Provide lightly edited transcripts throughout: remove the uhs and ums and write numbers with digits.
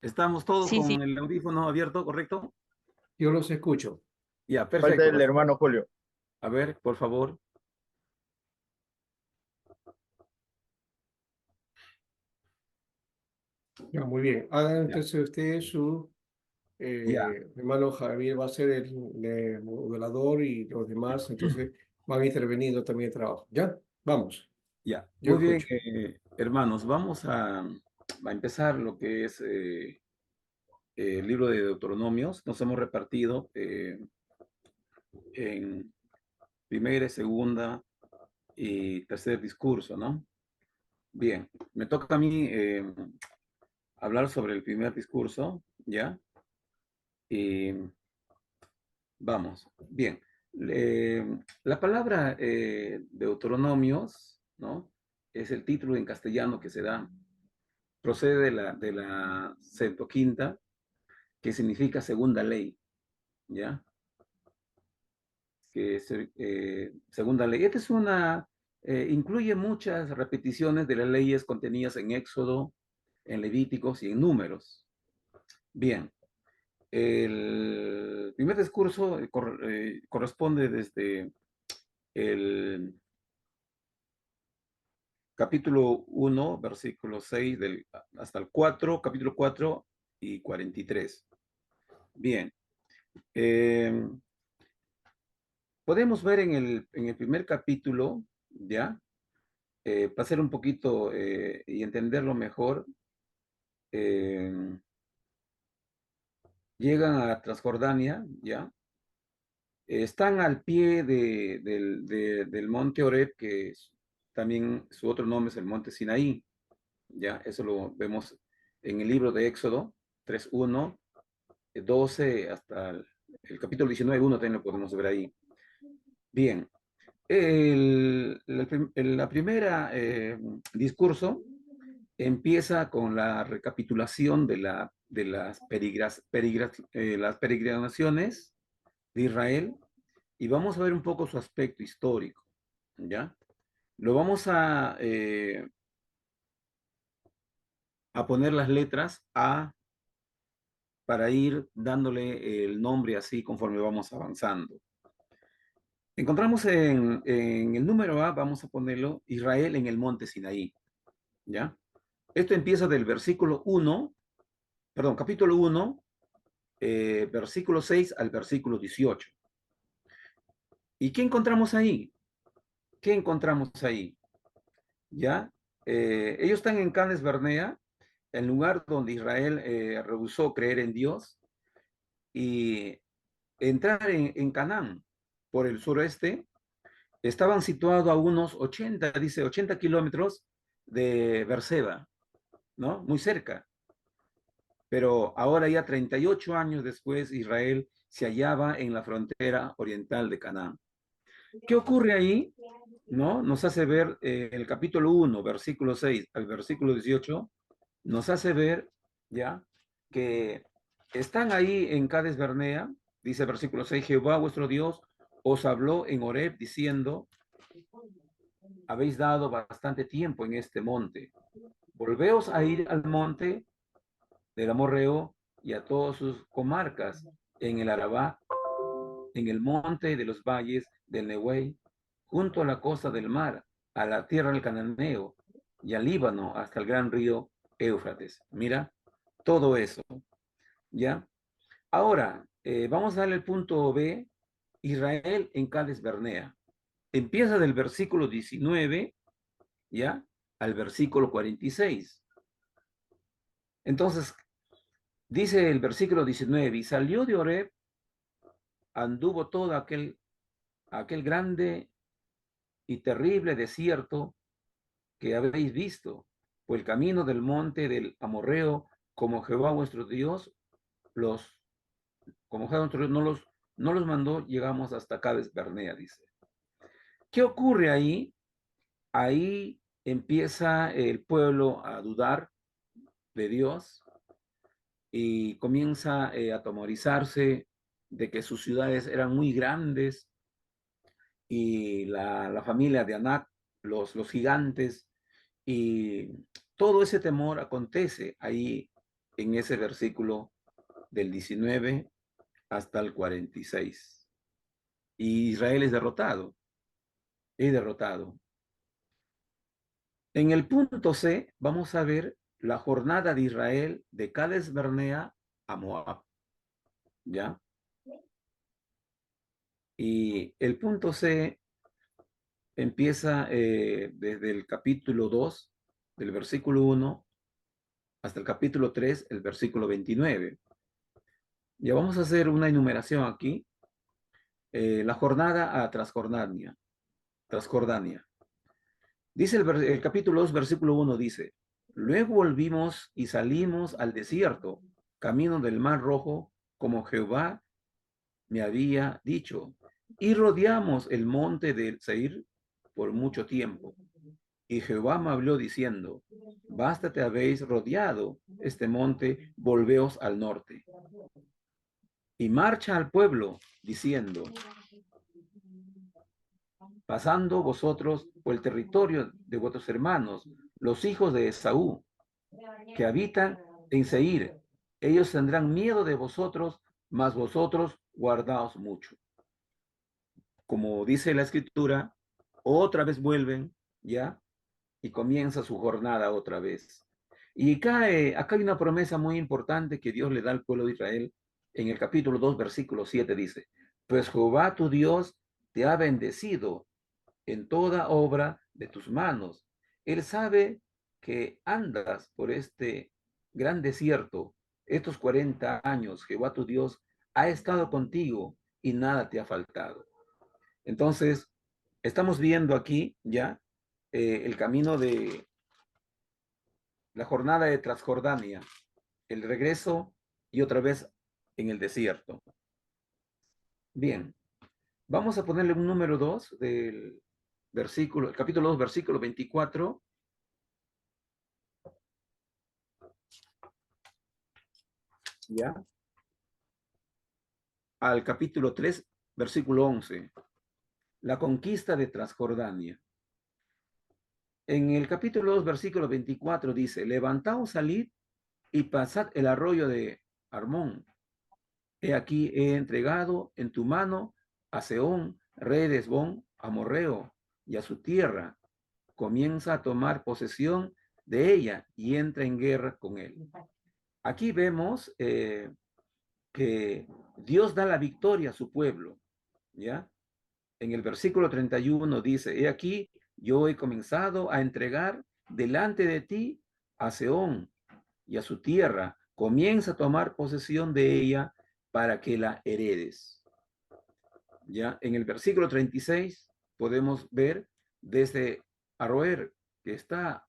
Estamos todos Sí, sí. con el audífono abierto, ¿correcto? Yo los escucho. Ya, Falta perfecto. el hermano Julio. A ver, por favor. Ya, muy bien. Hagan Ya, entonces ustedes su ya, hermano Javier va a ser el modelador y los demás, entonces van interveniendo también el trabajo. ¿Ya? Vamos, ya. yo Muy bien, escucho. hermanos, vamos a empezar lo que es el libro de Deuteronomios. Nos hemos repartido en primera, segunda y tercer discurso, ¿no? Bien, me toca a mí hablar sobre el primer discurso, ¿ya? Y vamos, bien. La palabra Deuteronomios, ¿no? Es el título en castellano que se da. Procede de la Septuaginta, que significa segunda ley, ¿ya? Que es segunda ley. Esta es incluye muchas repeticiones de las leyes contenidas en Éxodo, en Levíticos y en Números. Bien, el primer discurso corresponde desde el capítulo 1, versículo 6 hasta el 4, capítulo 4 y 43. Bien, eh, podemos ver en el primer capítulo, ¿ya? Para hacer un poquito y entenderlo mejor, eh, llegan a Transjordania, ¿ya? Están al pie del monte Oreb, también su otro nombre es el monte Sinaí, ¿ya? Eso lo vemos en el libro de Éxodo 3:1, 12 hasta el capítulo 19:1 también lo podemos ver ahí. Bien, la primera discurso empieza con la recapitulación las peregrinaciones de Israel y vamos a ver un poco su aspecto histórico, ¿ya? Lo vamos a poner las letras A para ir dándole el nombre así conforme vamos avanzando. Encontramos en el número A, vamos a ponerlo Israel en el monte Sinaí, ¿ya? Esto empieza del versículo 1, perdón, capítulo 1, versículo 6 al versículo 18. ¿Y qué encontramos ahí? ¿Qué encontramos ahí? ¿Ya? Ellos están en Cades Barnea, el lugar donde Israel rehusó creer en Dios y entrar en Canaán por el sureste. Estaban situados a unos 80 kilómetros de Berseba, ¿no? Muy cerca. Pero ahora ya 38 años después, Israel se hallaba en la frontera oriental de Canaán. ¿Qué ocurre ahí? ¿No? Nos hace ver el capítulo 1, versículo 6 al versículo 18, nos hace ver ya que están ahí en Cades Barnea, dice versículo 6, Jehová vuestro Dios os habló en Horeb diciendo, habéis dado bastante tiempo en este monte, volveos a ir al monte del Amorreo y a todas sus comarcas, en el Arabá, en el monte de los valles del Nehuey, junto a la costa del mar, a la tierra del Cananeo y al Líbano, hasta el gran río Éufrates. Mira, todo eso, ¿ya? Ahora, vamos a darle el punto B, Israel en Cades Barnea. Empieza del versículo 19, ¿ya? Al versículo 46. Entonces, dice el versículo 19, y salió de Oreb, anduvo todo aquel grande y terrible desierto que habéis visto, o el camino del monte del Amorreo, como Jehová vuestro Dios, como Jehová vuestro Dios no los mandó, llegamos hasta Cades Barnea, dice. ¿Qué ocurre ahí? Ahí empieza el pueblo a dudar de Dios y comienza a atemorizarse de que sus ciudades eran muy grandes y la familia de Anac, los gigantes, y Todo ese temor acontece ahí en ese versículo del 19 hasta el 46. Y Israel es derrotado, es derrotado. En el punto C vamos a ver la jornada de Israel de Cades Barnea a Moab, ¿ya? Y el punto C empieza desde el capítulo 2, del versículo 1, hasta el capítulo 3, el versículo 29. Ya vamos a hacer una enumeración aquí. La jornada a Transjordania. Transjordania. Dice el capítulo 2, versículo 1, dice, luego volvimos y salimos al desierto, camino del Mar Rojo, como Jehová me había dicho, y rodeamos el monte de Seir por mucho tiempo. Y Jehová me habló diciendo, bástate habéis rodeado este monte, volveos al norte. Y marcha al pueblo, diciendo, pasando vosotros por el territorio de vuestros hermanos, los hijos de Esaú, que habitan en Seir. Ellos tendrán miedo de vosotros, mas vosotros guardaos mucho. Como dice la escritura, otra vez vuelven, ¿ya? Y comienza su jornada otra vez. Y acá hay una promesa muy importante que Dios le da al pueblo de Israel. En el capítulo 2, versículo 7 dice, pues Jehová tu Dios te ha bendecido en toda obra de tus manos. Él sabe que andas por este gran desierto. Estos 40 años, Jehová tu Dios ha estado contigo y nada te ha faltado. Entonces, estamos viendo aquí ya el camino de la jornada de Transjordania, el regreso y otra vez en el desierto. Bien, vamos a ponerle un número 2 del versículo, el capítulo 2, versículo 24. ¿Ya? Al capítulo 3, versículo 11. La conquista de Transjordania. En el capítulo 2, versículo 24 dice, levantaos, salid y pasad el arroyo de Armón. He aquí he entregado en tu mano a Sehón, rey de Hesbón, amorreo, y a su tierra. Comienza a tomar posesión de ella y entra en guerra con él. Aquí vemos que Dios da la victoria a su pueblo, ¿ya? En el versículo 31 dice, he aquí, yo he comenzado a entregar delante de ti a Sehón y a su tierra. Comienza a tomar posesión de ella para que la heredes. Ya en el versículo 36 podemos ver desde Aroer, que está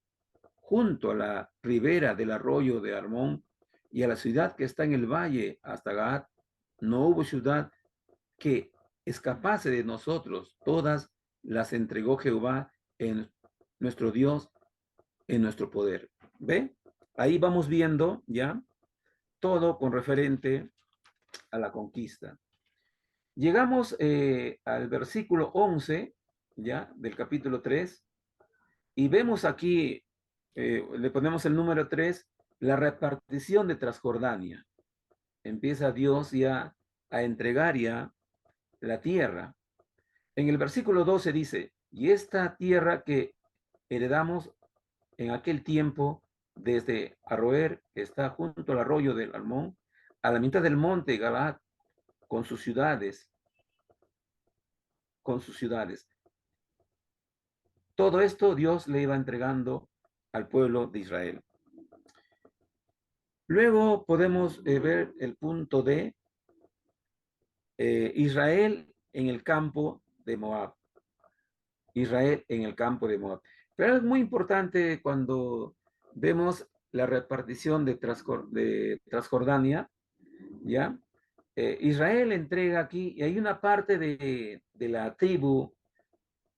junto a la ribera del arroyo de Armón, y a la ciudad que está en el valle hasta Gad, no hubo ciudad que escapase de nosotros. Todas las entregó Jehová en nuestro Dios, en nuestro poder. ¿Ve? Ahí vamos viendo ya todo con referente a la conquista. Llegamos al versículo 11, ya, del capítulo 3, y vemos aquí, le ponemos el número 3, la repartición de Transjordania. Empieza Dios ya a entregar ya la tierra. En el versículo 12 dice, y esta tierra que heredamos en aquel tiempo, desde Aroer, que está junto al arroyo del Almón, a la mitad del monte Galaad, con sus ciudades, con sus ciudades. Todo esto Dios le iba entregando al pueblo de Israel. Luego podemos ver el punto de Israel en el campo de Moab. Israel en el campo de Moab. Pero es muy importante cuando vemos la repartición de Transjordania, ¿ya? Israel entrega aquí, y hay una parte de la tribu,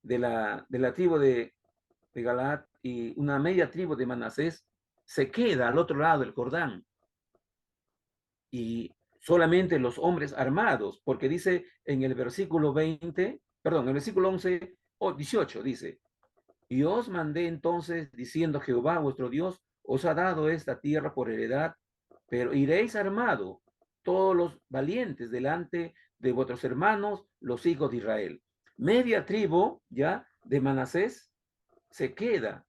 de la tribu de Galaad y una media tribu de Manasés, se queda al otro lado del Jordán. Y solamente los hombres armados, porque dice en el versículo 20, perdón, en el versículo 11 o 18 dice, y os mandé entonces diciendo, Jehová vuestro Dios os ha dado esta tierra por heredad, pero iréis armado todos los valientes delante de vuestros hermanos, los hijos de Israel. Media tribu ya de Manasés se queda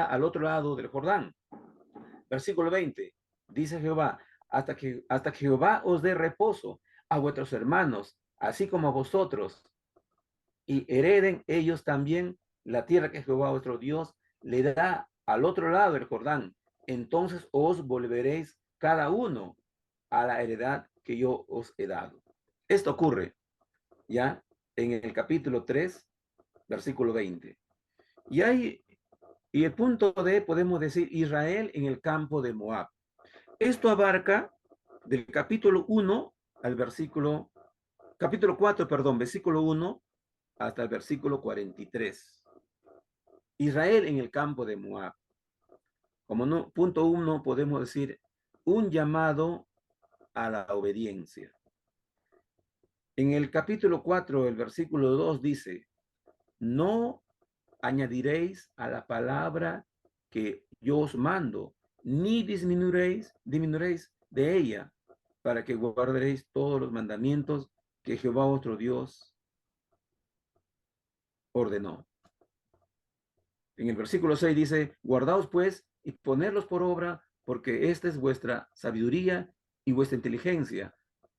al otro lado del Jordán. Versículo 20, dice Jehová, hasta que Jehová os dé reposo a vuestros hermanos, así como a vosotros, y hereden ellos también la tierra que Jehová vuestro Dios le da al otro lado del Jordán. Entonces os volveréis cada uno a la heredad que yo os he dado. Esto ocurre ya en el capítulo 3, versículo 20. Y el punto D, podemos decir, Israel en el campo de Moab. Esto abarca del capítulo 1 al capítulo 4, perdón, versículo 1 hasta el versículo 43. Israel en el campo de Moab. Como no, punto 1 podemos decir un llamado a la obediencia. En el capítulo 4, el versículo 2 dice, no añadiréis a la palabra que yo os mando, ni disminuiréis de ella, para que guardaréis todos los mandamientos que Jehová vuestro Dios ordenó. En el versículo 6 dice, guardaos pues y ponerlos por obra, porque esta es vuestra sabiduría y vuestra inteligencia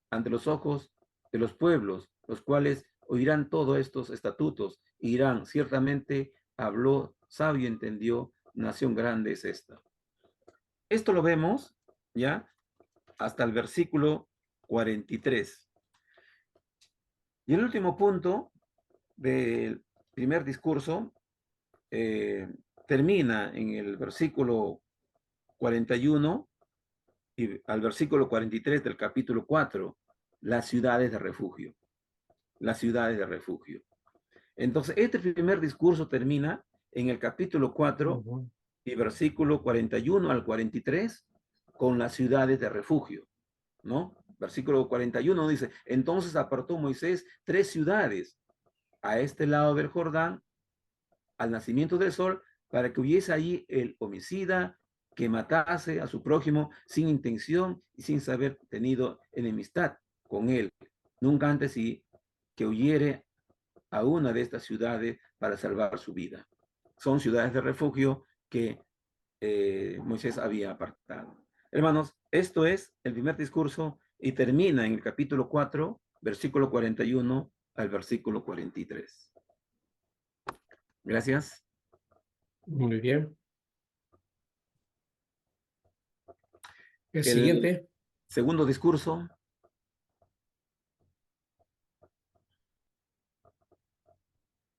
ante los ojos de los pueblos, los cuales oirán todos estos estatutos y dirán, ciertamente habló sabio, entendió, nación grande es esta. Esto lo vemos ya hasta el versículo 43. Y el último punto del primer discurso termina en el versículo 41 y al versículo 43 del capítulo 4, las ciudades de refugio. Las ciudades de refugio. Entonces, este primer discurso termina en el capítulo 4 y versículo 41 al 43 con las ciudades de refugio, ¿no? Versículo 41 dice, entonces apartó Moisés 3 ciudades a este lado del Jordán, al nacimiento del sol, para que hubiese allí el homicida que matase a su prójimo sin intención y sin saber tenido enemistad con él, nunca antes y que huyere a una de estas ciudades para salvar su vida. Son ciudades de refugio que Moisés había apartado. Hermanos, esto es el primer discurso y termina en el capítulo 4, versículo 41 al versículo 43. Gracias. Muy bien. El El siguiente. segundo discurso.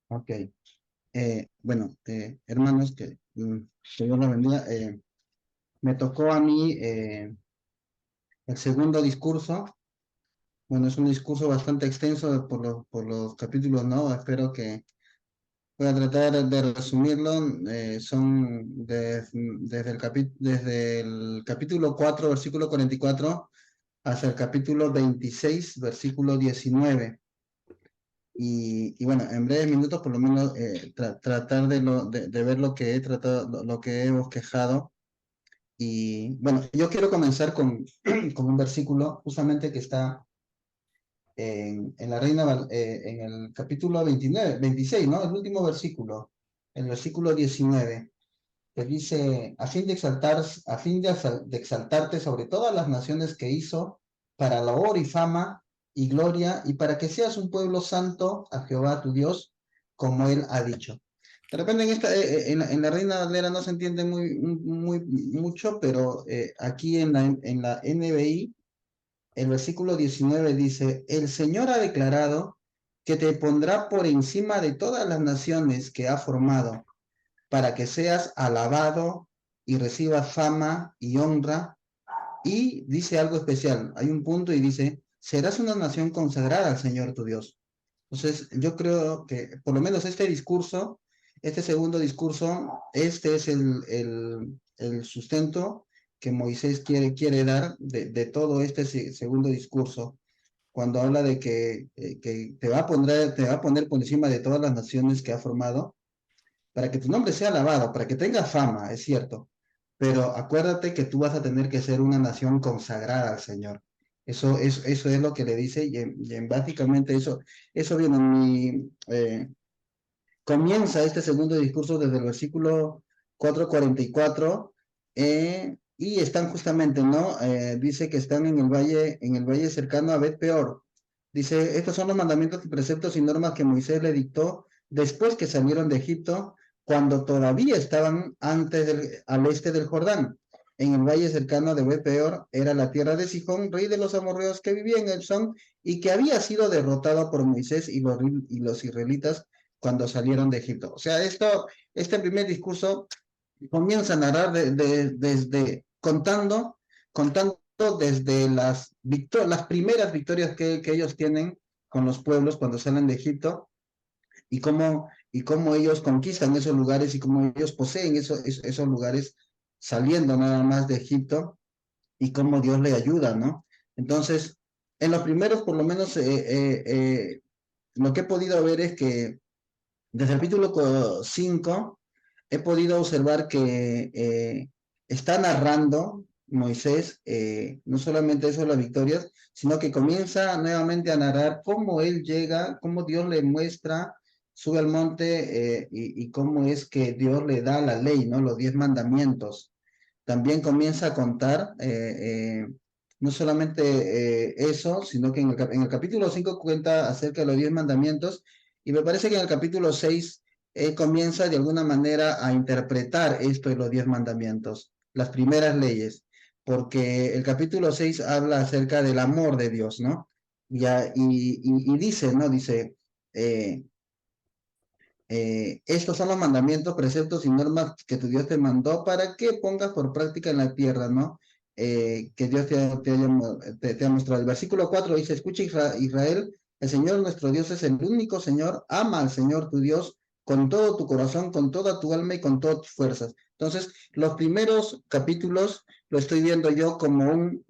Ok. Bueno, hermanos, que Dios los bendiga. Me tocó a mí el segundo discurso. Bueno, es un discurso bastante extenso por los capítulos, ¿no? Espero que voy a tratar de resumirlo. Son desde el capítulo 4, versículo 44, hasta el capítulo 26, versículo 19. Y bueno, en breves minutos, por lo menos, tratar de ver lo que he tratado, lo que he bosquejado. Y bueno, yo quiero comenzar con un versículo justamente que está en la en el capítulo 26, ¿no? El último versículo, el versículo 19, que dice, a fin de exaltarte sobre todas las naciones que hizo, para labor y fama y gloria, y para que seas un pueblo santo a Jehová tu Dios, como él ha dicho. De repente en la Reina Valera no se entiende mucho, pero aquí en la NBI, el versículo 19 dice, el Señor ha declarado que te pondrá por encima de todas las naciones que ha formado, para que seas alabado y recibas fama y honra. Y dice algo especial, hay un punto y dice, serás una nación consagrada al Señor tu Dios. Entonces, yo creo que por lo menos este discurso, este segundo discurso, este es el sustento que Moisés quiere dar de todo este segundo discurso, cuando habla de que te va a poner por encima de todas las naciones que ha formado, para que tu nombre sea alabado, para que tengas fama, es cierto, pero acuérdate que tú vas a tener que ser una nación consagrada al Señor. Eso es lo que le dice, básicamente eso viene en comienza este segundo discurso desde el versículo 4:44, y están justamente, ¿no? Dice que están en el valle cercano a Bet Peor. Dice, estos son los mandamientos y preceptos y normas que Moisés le dictó después que salieron de Egipto, cuando todavía estaban al este del Jordán. En el valle cercano de Bet Peor era la tierra de Sihón, rey de los amorreos, que vivía en el Son y que había sido derrotado por Moisés y los israelitas cuando salieron de Egipto. O sea, este primer discurso comienza a narrar desde contando desde las primeras victorias que ellos tienen con los pueblos cuando salen de Egipto, y cómo ellos conquistan esos lugares y cómo ellos poseen esos lugares saliendo nada más de Egipto, y cómo Dios le ayuda, ¿no? Entonces, en los primeros, por lo menos, lo que he podido ver es que desde el capítulo 5 he podido observar que está narrando Moisés no solamente eso, las victorias, sino que comienza nuevamente a narrar cómo él llega, cómo Dios le muestra, sube al monte, y cómo es que Dios le da la ley, ¿no? Los 10 mandamientos. También comienza a contar no solamente eso, sino que en el capítulo 5 cuenta acerca de los 10 mandamientos, y me parece que en el capítulo 6 comienza de alguna manera a interpretar esto de los 10 mandamientos, las primeras leyes, porque el capítulo 6 habla acerca del amor de Dios, ¿no? Y dice, ¿no? Dice, estos son los mandamientos, preceptos y normas que tu Dios te mandó para que pongas por práctica en la tierra, ¿no? Que Dios te ha mostrado. El versículo 4 dice, escucha Israel, el Señor nuestro Dios es el único Señor, ama al Señor tu Dios con todo tu corazón, con toda tu alma y con todas tus fuerzas. Entonces, los primeros capítulos lo estoy viendo yo como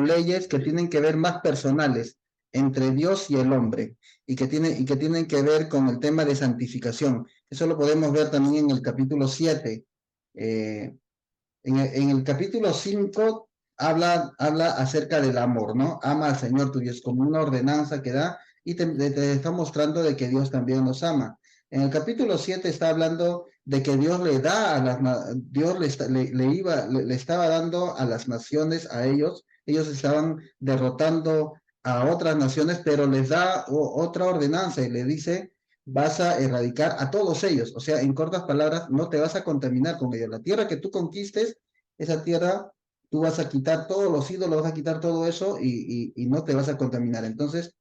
leyes que tienen que ver más personales entre Dios y el hombre, y que tienen que ver con el tema de santificación. Eso lo podemos ver también en el capítulo 7. En el capítulo 5 habla acerca del amor, ¿no? Ama al Señor tu Dios como una ordenanza que da, y te está mostrando de que Dios también nos ama. En el capítulo 7 está hablando de que Dios le da Dios le estaba dando a las naciones, a ellos estaban derrotando a otras naciones, pero les da otra ordenanza y le dice, vas a erradicar a todos ellos. O sea, en cortas palabras, no te vas a contaminar con ellos. La tierra que tú conquistes, esa tierra, tú vas a quitar todos los ídolos, vas a quitar todo eso, y no te vas a contaminar. Entonces,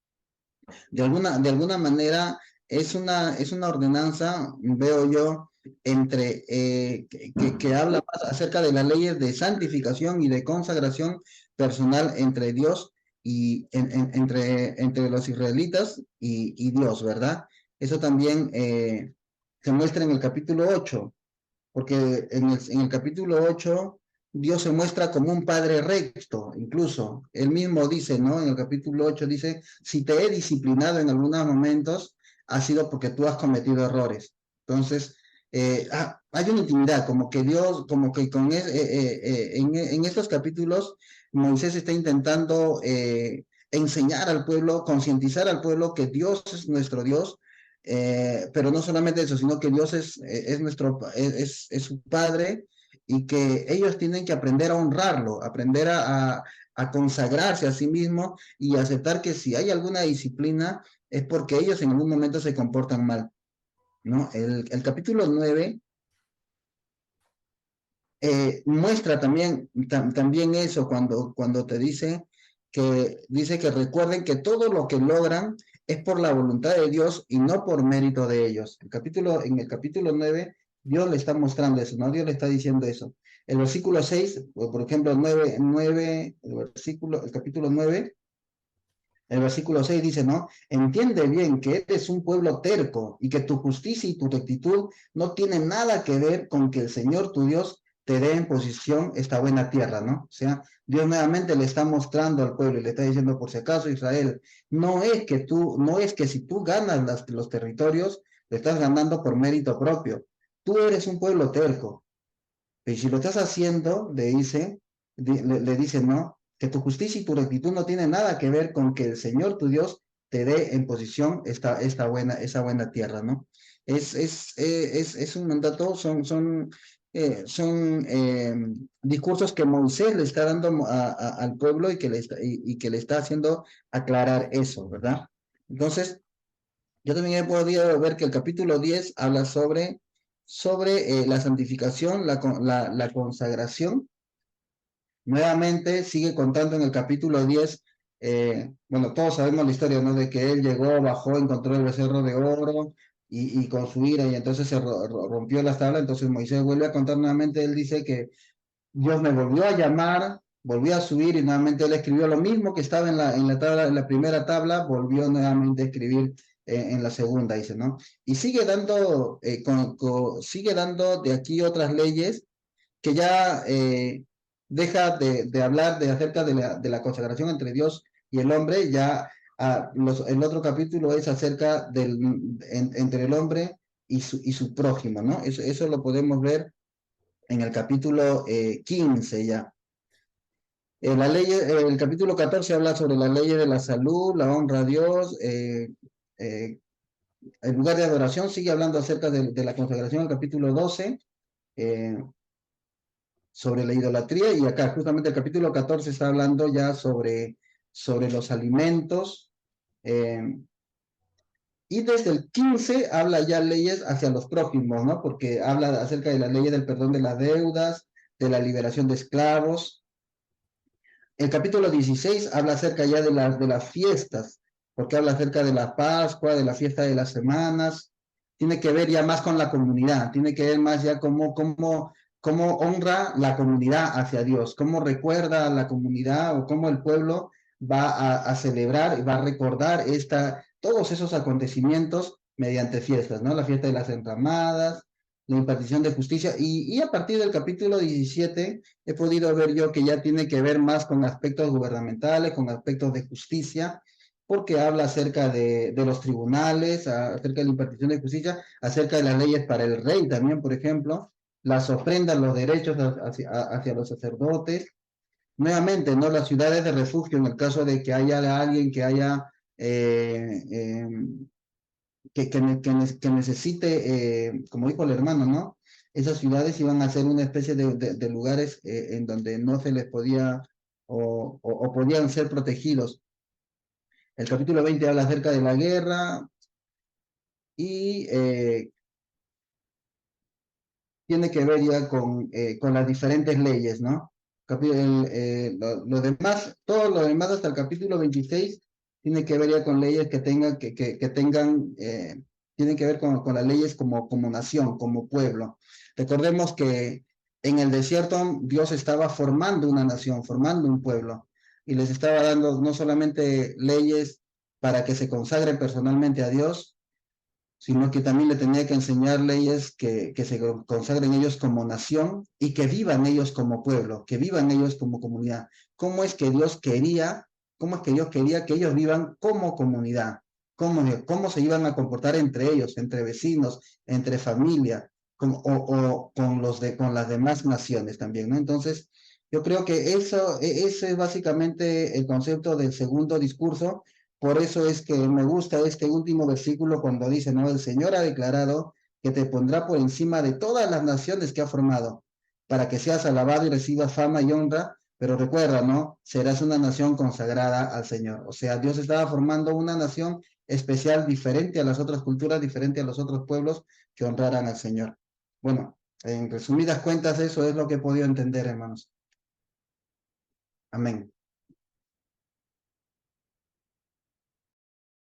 de alguna manera, es una ordenanza, veo yo, que habla más acerca de las leyes de santificación y de consagración personal entre Dios y entre los israelitas y Dios, ¿verdad? Eso también se muestra en el capítulo 8, porque en el capítulo 8 Dios se muestra como un padre recto. Incluso él mismo dice, ¿no? En el capítulo 8 dice, si te he disciplinado en algunos momentos, ha sido porque tú has cometido errores. Entonces, hay una intimidad, como que Dios, como que en estos capítulos, Moisés está intentando enseñar al pueblo, concientizar al pueblo que Dios es nuestro Dios, pero no solamente eso, sino que Dios es su Padre, y que ellos tienen que aprender a honrarlo, aprender a consagrarse a sí mismos y aceptar que si hay alguna disciplina es porque ellos en algún momento se comportan mal, ¿no? El capítulo 9 muestra también eso cuando te dice que recuerden que todo lo que logran es por la voluntad de Dios y no por mérito de ellos. En el capítulo 9, Dios le está mostrando eso, ¿no? Dios le está diciendo eso. El versículo 6, por ejemplo, el capítulo 9, el versículo 6 dice, ¿no? Entiende bien que eres un pueblo terco y que tu justicia y tu rectitud no tienen nada que ver con que el Señor tu Dios te dé en posición esta buena tierra, ¿no? O sea, Dios nuevamente le está mostrando al pueblo y le está diciendo, por si acaso, Israel, no es que si tú ganas los territorios, le estás ganando por mérito propio. Tú eres un pueblo terco. Pero si lo estás haciendo, le dice, no, que tu justicia y tu rectitud no tienen nada que ver con que el Señor tu Dios te dé en posición esa buena tierra, ¿no? Es un mandato, son discursos que Moisés le está dando al pueblo y que le está haciendo aclarar eso, ¿verdad? Entonces, yo también he podido ver que el capítulo 10 habla sobre la santificación, la consagración. Nuevamente sigue contando en el capítulo 10, bueno, todos sabemos la historia, ¿no? De que él llegó, bajó, encontró el becerro de oro y con su ira, y entonces se rompió las tablas. Entonces Moisés vuelve a contar nuevamente, él dice que Dios me volvió a llamar, volvió a subir y nuevamente él escribió lo mismo que estaba en la primera tabla, volvió nuevamente a escribir en la segunda, dice, ¿no? Y sigue dando de aquí otras leyes que ya deja de hablar acerca de la consagración entre Dios y el hombre. Ya el otro capítulo es acerca entre el hombre y su prójimo, ¿no? Eso lo podemos ver en el capítulo 15 ya. El capítulo 14 habla sobre las leyes de la salud, la honra a Dios, el lugar de adoración. Sigue hablando acerca de la consagración, el capítulo 12, sobre la idolatría, y acá justamente el capítulo 14 está hablando ya sobre los alimentos. Y desde el 15 habla ya leyes hacia los prójimos, ¿no? Porque habla acerca de las leyes del perdón de las deudas, de la liberación de esclavos. El capítulo 16 habla acerca ya de las fiestas, porque habla acerca de la Pascua, de la fiesta de las semanas. Tiene que ver ya más con la comunidad, tiene que ver más ya cómo honra la comunidad hacia Dios, cómo recuerda a la comunidad o cómo el pueblo va a celebrar y va a recordar todos esos acontecimientos mediante fiestas, ¿no? La fiesta de las enramadas, la impartición de justicia, y a partir del capítulo 17 he podido ver yo que ya tiene que ver más con aspectos gubernamentales, con aspectos de justicia, porque habla acerca de los tribunales, acerca de la impartición de justicia, acerca de las leyes para el rey también, por ejemplo, las ofrendas, los derechos hacia los sacerdotes. Nuevamente, ¿no? Las ciudades de refugio, en el caso de que haya alguien que haya eh, eh, que necesite, como dijo el hermano, ¿no? Esas ciudades iban a ser una especie de lugares en donde no se les podía o podían ser protegidos. El capítulo 20 habla acerca de la guerra y tiene que ver ya con las diferentes leyes, ¿no? Lo demás, todo lo demás hasta el capítulo 26 tiene que ver ya con leyes tienen que ver con las leyes como nación, como pueblo. Recordemos que en el desierto Dios estaba formando una nación, formando un pueblo, y les estaba dando no solamente leyes para que se consagren personalmente a Dios, sino que también le tenía que enseñar leyes que se consagren ellos como nación y que vivan ellos como pueblo, que vivan ellos como comunidad. ¿Cómo es que Dios quería, cómo es que Dios quería que ellos vivan como comunidad? ¿Cómo se iban a comportar entre ellos, entre vecinos, entre familia, o con las demás naciones también, ¿no? Entonces, yo creo que ese es básicamente el concepto del segundo discurso. Por eso es que me gusta este último versículo cuando dice, ¿no? El Señor ha declarado que te pondrá por encima de todas las naciones que ha formado, para que seas alabado y recibas fama y honra, pero recuerda, ¿no? Serás una nación consagrada al Señor. O sea, Dios estaba formando una nación especial, diferente a las otras culturas, diferente a los otros pueblos que honraran al Señor. Bueno, en resumidas cuentas, eso es lo que he podido entender, hermanos. Amén.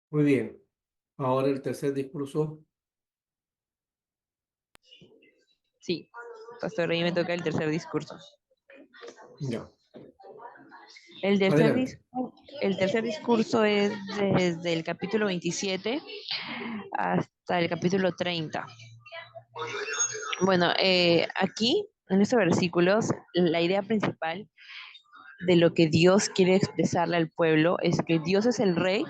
Muy bien. Ahora el tercer discurso. Sí, Pastor, ahí me toca el tercer discurso. Ya. El tercer, Adelante. el tercer discurso es desde el capítulo 27 hasta el capítulo 30. Bueno, aquí, en estos versículos, la idea principal de lo que Dios quiere expresarle al pueblo es que Dios es el rey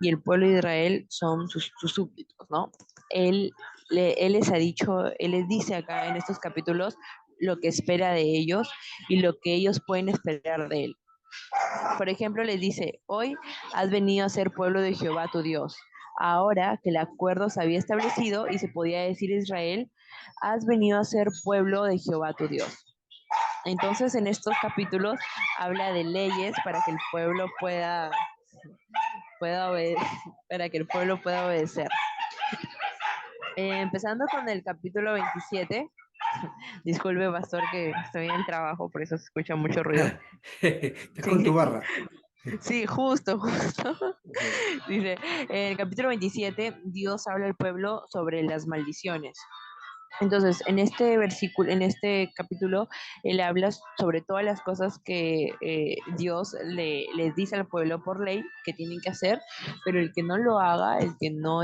y el pueblo de Israel son sus súbditos, ¿no? Él les ha dicho, él les dice acá en estos capítulos lo que espera de ellos y lo que ellos pueden esperar de él. Por ejemplo, les dice, hoy has venido a ser pueblo de Jehová tu Dios. Ahora que el acuerdo se había establecido y se podía decir Israel, has venido a ser pueblo de Jehová tu Dios. Entonces, en estos capítulos habla de leyes para que el pueblo pueda obedecer, para que el pueblo pueda obedecer. Empezando con el capítulo 27. Disculpe, pastor, que estoy en el trabajo, por eso se escucha mucho ruido. Estás con tu Sí, barra. sí, justo. Ujú. Dice, en el capítulo 27, Dios habla al pueblo sobre las maldiciones. Entonces, en este versículo, en este capítulo, él habla sobre todas las cosas que Dios les dice al pueblo por ley que tienen que hacer, pero el que no lo haga, el que no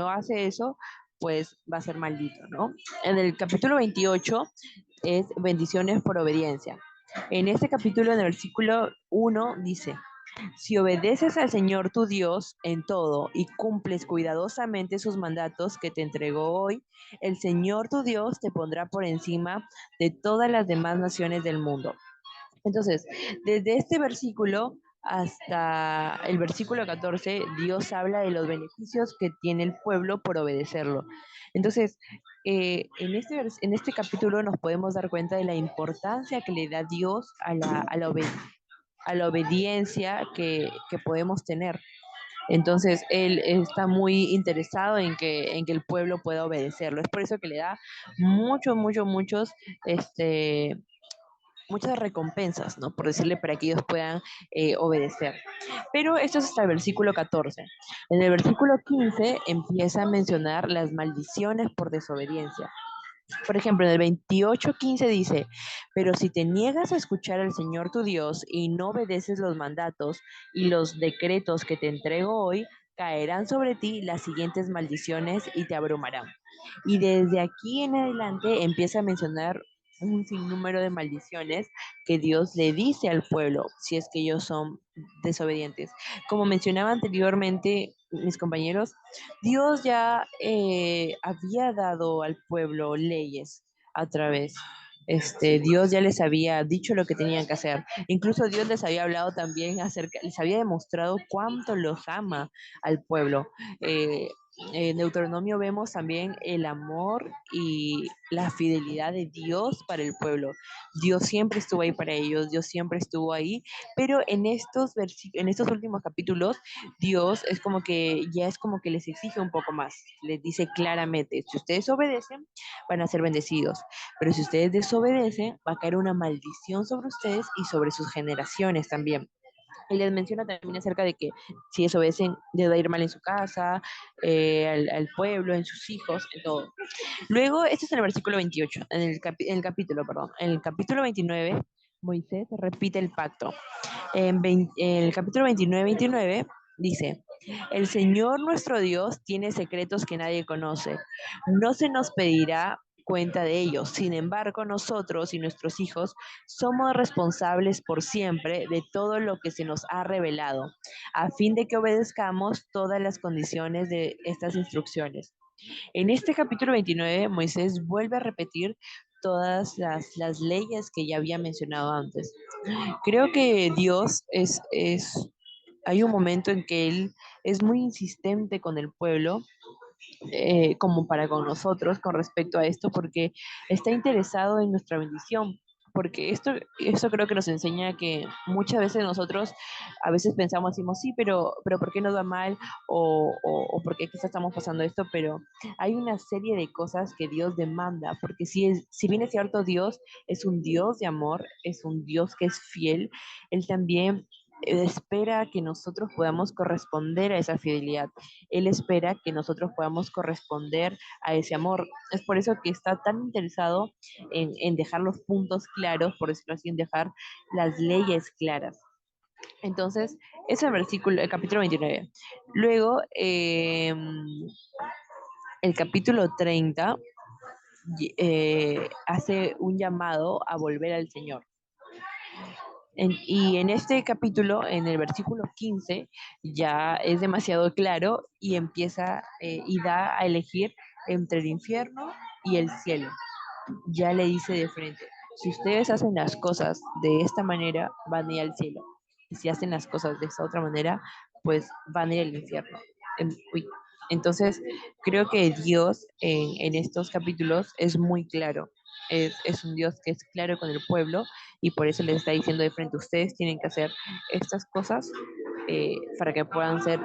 hace eso, pues va a ser maldito, ¿no? En el capítulo 28 es bendiciones por obediencia. En este capítulo, en el versículo 1, dice, si obedeces al Señor tu Dios en todo y cumples cuidadosamente sus mandatos que te entregó hoy, el Señor tu Dios te pondrá por encima de todas las demás naciones del mundo. Entonces, desde este versículo hasta el versículo 14, Dios habla de los beneficios que tiene el pueblo por obedecerlo. Entonces, en este capítulo nos podemos dar cuenta de la importancia que le da Dios a la obediencia que podemos tener. Entonces, él está muy interesado en que el pueblo pueda obedecerlo. Es por eso que le da este, muchas recompensas, ¿no? Por decirle, para que ellos puedan obedecer. Pero esto es hasta el versículo 14. En el versículo 15 empieza a mencionar las maldiciones por desobediencia. Por ejemplo, en el 28:15 dice, pero si te niegas a escuchar al Señor tu Dios y no obedeces los mandatos y los decretos que te entrego hoy, caerán sobre ti las siguientes maldiciones y te abrumarán. Y desde aquí en adelante empieza a mencionar un sinnúmero de maldiciones que Dios le dice al pueblo si es que ellos son desobedientes. Como mencionaba anteriormente mis compañeros, Dios ya había dado al pueblo leyes a través. Dios ya les había dicho lo que tenían que hacer. Incluso Dios les había hablado también acerca, les había demostrado cuánto los ama al pueblo. Eh, en Deuteronomio vemos también el amor y la fidelidad de Dios para el pueblo. Dios siempre estuvo ahí para ellos, Dios siempre estuvo ahí, pero en estos últimos capítulos Dios es como que les exige un poco más. Les dice claramente, si ustedes obedecen, van a ser bendecidos. Pero si ustedes desobedecen, va a caer una maldición sobre ustedes y sobre sus generaciones también. Y les menciona también acerca de que si desobedecen, les va a ir mal en su casa, al pueblo, en sus hijos, en todo. Luego, este es en el versículo 28, en el capítulo, perdón. En el capítulo 29, Moisés repite el pacto. En el capítulo 29 dice, el Señor nuestro Dios tiene secretos que nadie conoce. No se nos pedirá cuenta de ellos. Sin embargo, nosotros y nuestros hijos somos responsables por siempre de todo lo que se nos ha revelado, a fin de que obedezcamos todas las condiciones de estas instrucciones. En este capítulo 29, Moisés vuelve a repetir todas las leyes que ya había mencionado antes. Creo que hay un momento en que Él es muy insistente con el pueblo, como para con nosotros, con respecto a esto, porque está interesado en nuestra bendición. Porque esto creo que nos enseña que muchas veces nosotros a veces pensamos, decimos, sí, pero ¿por qué nos va mal? O ¿por qué quizás estamos pasando esto? Pero hay una serie de cosas que Dios demanda, porque si bien es cierto, Dios es un Dios de amor, es un Dios que es fiel, Él también espera que nosotros podamos corresponder a esa fidelidad. Él espera que nosotros podamos corresponder a ese amor. Es por eso que está tan interesado en dejar los puntos claros, por decirlo así, en dejar las leyes claras. Entonces, ese es el capítulo 29. Luego, el capítulo 30 hace un llamado a volver al Señor. Y en este capítulo, en el versículo 15, ya es demasiado claro y empieza y da a elegir entre el infierno y el cielo. ya le dice de frente, si ustedes hacen las cosas de esta manera, van a ir al cielo. Y si hacen las cosas de esta otra manera, pues van a ir al infierno. Uy. Entonces, creo que Dios en estos capítulos es muy claro. Es un Dios que es claro con el pueblo y por eso les está diciendo de frente, ustedes tienen que hacer estas cosas para que puedan ser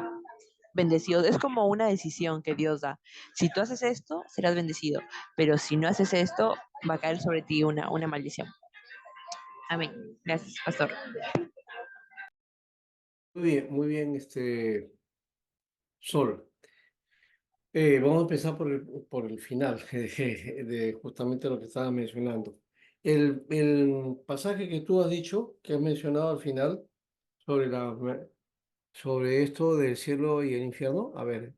bendecidos. Es como una decisión que Dios da. Si tú haces esto, serás bendecido, pero si no haces esto, va a caer sobre ti una maldición. Amén. Gracias, pastor. Muy bien, Sol. Vamos a empezar por el final de justamente lo que estaba mencionando. El pasaje que tú has dicho, que has mencionado al final, sobre sobre esto del cielo y el infierno, a ver,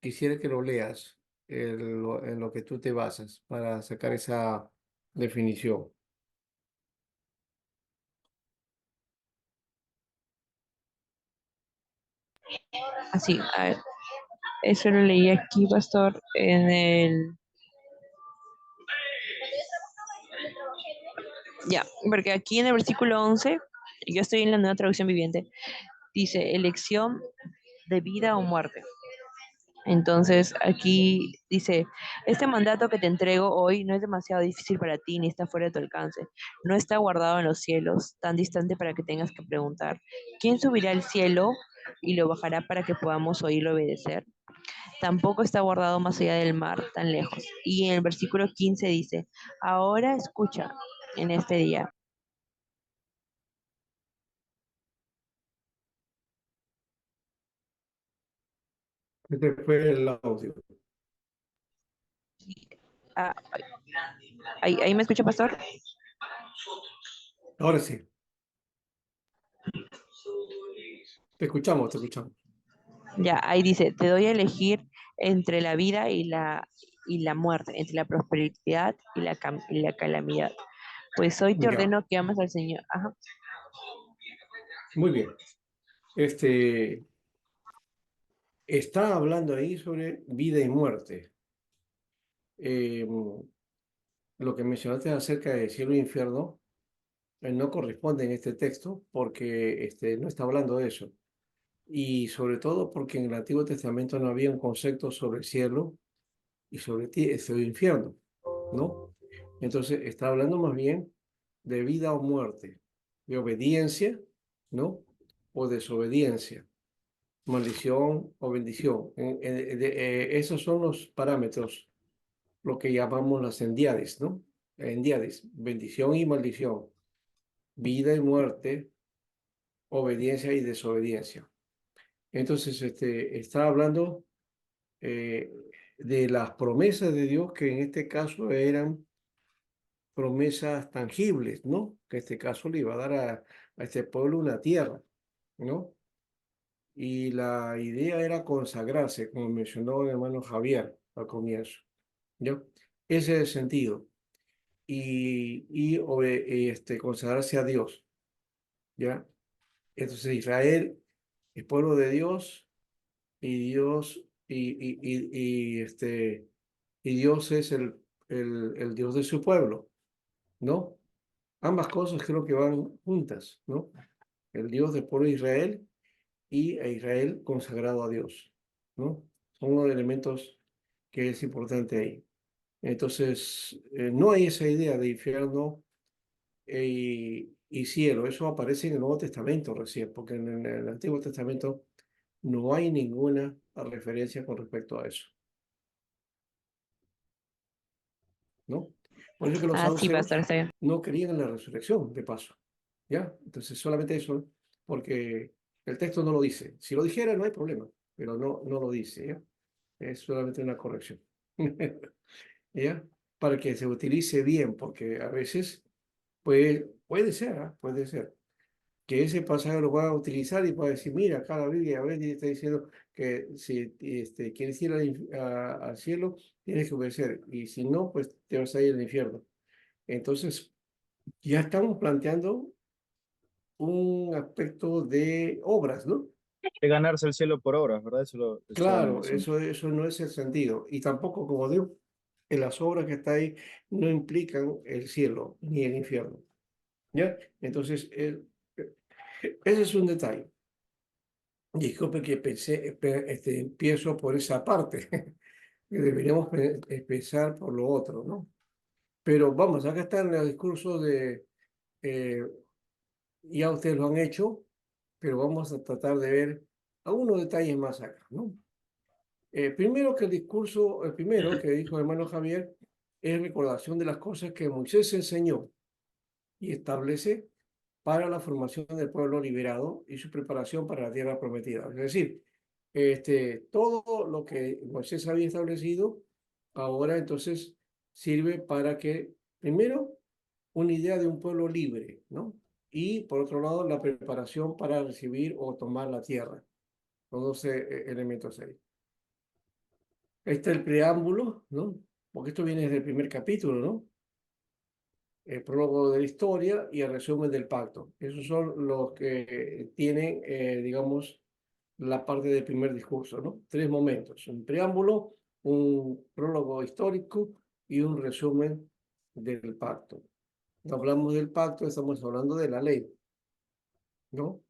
quisiera que lo leas en lo que tú te basas para sacar esa definición. Así, a ver, eso lo leí aquí, pastor, en el... Ya, porque aquí en el versículo 11, yo estoy en la nueva traducción viviente, dice, elección de vida o muerte. Entonces aquí dice, este mandato que te entrego hoy no es demasiado difícil para ti ni está fuera de tu alcance. No está guardado en los cielos, tan distante para que tengas que preguntar, ¿quién subirá al cielo y lo bajará para que podamos oírlo y obedecer? Tampoco está guardado más allá del mar, tan lejos. Y en el versículo 15 dice, ahora escucha en este día. Este fue el audio. Ah, ahí me escucha, pastor. Ahora sí, te escuchamos, te escuchamos. Ya, ahí dice, te doy a elegir entre la vida y la muerte, entre la prosperidad y la calamidad. Pues hoy te Ya, ordeno que ames al Señor. Ajá. muy bien. Este está hablando ahí sobre vida y muerte. Eh, lo que mencionaste acerca de cielo e infierno no corresponde en este texto porque no está hablando de eso. Y sobre todo porque en el Antiguo Testamento no había un concepto sobre el cielo y sobre el infierno, ¿no? Entonces está hablando más bien de vida o muerte, de obediencia, ¿no? O desobediencia, maldición o bendición. Esos son los parámetros, lo que llamamos las endiades, ¿no? Endiades, bendición y maldición, vida y muerte, obediencia y desobediencia. Entonces, está hablando eh, de las promesas de Dios, que en este caso eran promesas tangibles, ¿no? Que en este caso le iba a dar a este pueblo una tierra, ¿no? Y la idea era consagrarse, como mencionó el hermano Javier al comienzo, ¿ya? Ese es el sentido. Consagrarse a Dios, ¿ya? Entonces Israel es pueblo de Dios y Dios, y Dios es el Dios de su pueblo, ¿no? Ambas cosas creo que van juntas, ¿no? El Dios del pueblo de Israel y a Israel consagrado a Dios, ¿no? Son unos elementos que es importante ahí. Entonces, no hay esa idea de infierno y cielo. Eso aparece en el Nuevo Testamento recién, porque en el Antiguo Testamento no hay ninguna referencia con respecto a eso, ¿no? Por eso que los Ah, sí, pastor, saduceos está bien. no creían en la resurrección, de paso, ¿ya? Entonces, solamente eso, porque el texto no lo dice. Si lo dijera, no hay problema, pero no lo dice, ¿ya? Es solamente una corrección, ¿ya? Para que se utilice bien, porque a veces puede ser, ¿ah? Puede ser que ese pasaje lo van a utilizar y para decir, mira, acá la Biblia a ver, está diciendo que si quieres ir al cielo, tienes que obedecer, y si no, pues te vas a ir al infierno. Entonces, ya estamos planteando un aspecto de obras, ¿no? De ganarse el cielo por obras, ¿verdad? Eso lo estaba Claro, mencionando. eso no es el sentido, y tampoco como Dios. En las obras que está ahí no implican el cielo ni el infierno. ¿Ya? Entonces, ese es un detalle. Disculpe que empiezo por esa parte, que deberíamos empezar por lo otro, ¿no? Pero vamos, acá está en el discurso de, eh, ya ustedes lo han hecho, pero vamos a tratar de ver algunos detalles más acá, ¿no? Primero que el discurso, el primero que dijo el hermano Javier, es recordación de las cosas que Moisés enseñó y establece para la formación del pueblo liberado y su preparación para la tierra prometida. Es decir, todo lo que Moisés había establecido, ahora entonces sirve para que, primero, una idea de un pueblo libre, ¿no? Y por otro lado, la preparación para recibir o tomar la tierra. Los dos elementos ahí. Ahí está el preámbulo, ¿no? Porque esto viene desde el primer capítulo, ¿no? El prólogo de la historia y el resumen del pacto. Esos son los que tienen, digamos, la parte del primer discurso, ¿no? Tres momentos: un preámbulo, un prólogo histórico y un resumen del pacto. Cuando hablamos del pacto, estamos hablando de la ley, ¿no?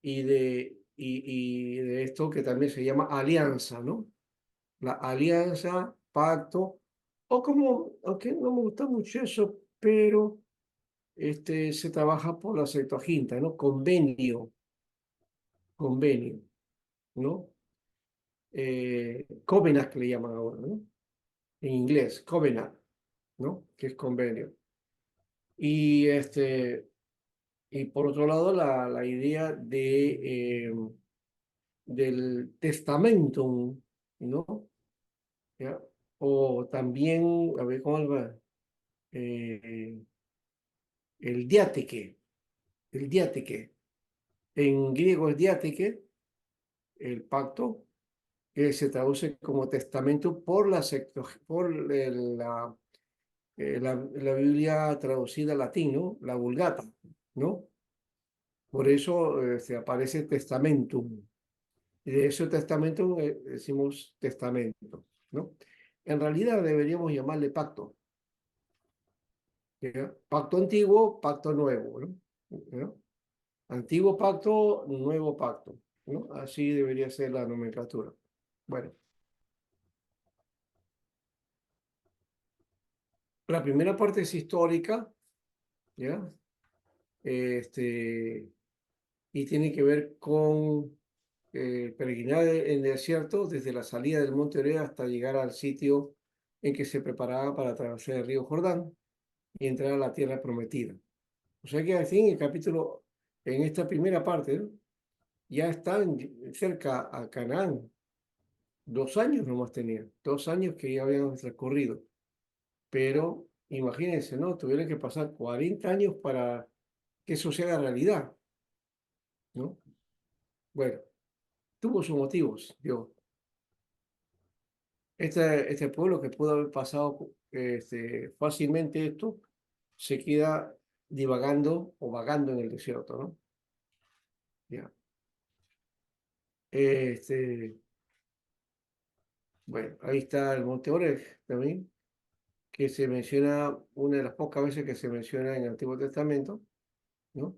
Y de esto que también se llama alianza, ¿no? La alianza, pacto, o como, aunque no me gusta mucho eso, pero se trabaja por la Septuaginta, ¿no? Convenio, ¿no? Covenant que le llaman ahora, ¿no? En inglés, covenant, ¿no? Que es convenio. Y, y por otro lado, la idea del testamentum, ¿no? ¿Ya? O también, a ver, ¿cómo va? Eh, el diáteque. En griego es diáteque, el pacto, que se traduce como testamento por la Biblia traducida al latín, ¿no? La Vulgata, ¿no? Por eso se aparece testamentum. Y de ese testamento decimos testamento, ¿no? En realidad deberíamos llamarle pacto, ¿ya? Pacto antiguo, pacto nuevo, ¿no? ¿Ya? Antiguo pacto, nuevo pacto, ¿no? Así debería ser la nomenclatura. Bueno, la primera parte es histórica, ¿ya? Este, y tiene que ver con peregrinar en el desierto desde la salida del monte Oreb hasta llegar al sitio en que se preparaba para atravesar el río Jordán y entrar a la tierra prometida. O sea que al fin el capítulo, en esta primera parte, ¿no? Ya están cerca a Canaán. 2 años nomás tenían, 2 años que ya habían transcurrido. Pero imagínense, ¿no? Tuvieron que pasar 40 años para que eso se haga realidad, ¿no? Bueno, tuvo sus motivos, Dios. Este pueblo que pudo haber pasado fácilmente esto, se queda divagando o vagando en el desierto, ¿no? Ya. Este, bueno, ahí está el Monte Oreb también, que se menciona, una de las pocas veces que se menciona en el Antiguo Testamento, ¿no?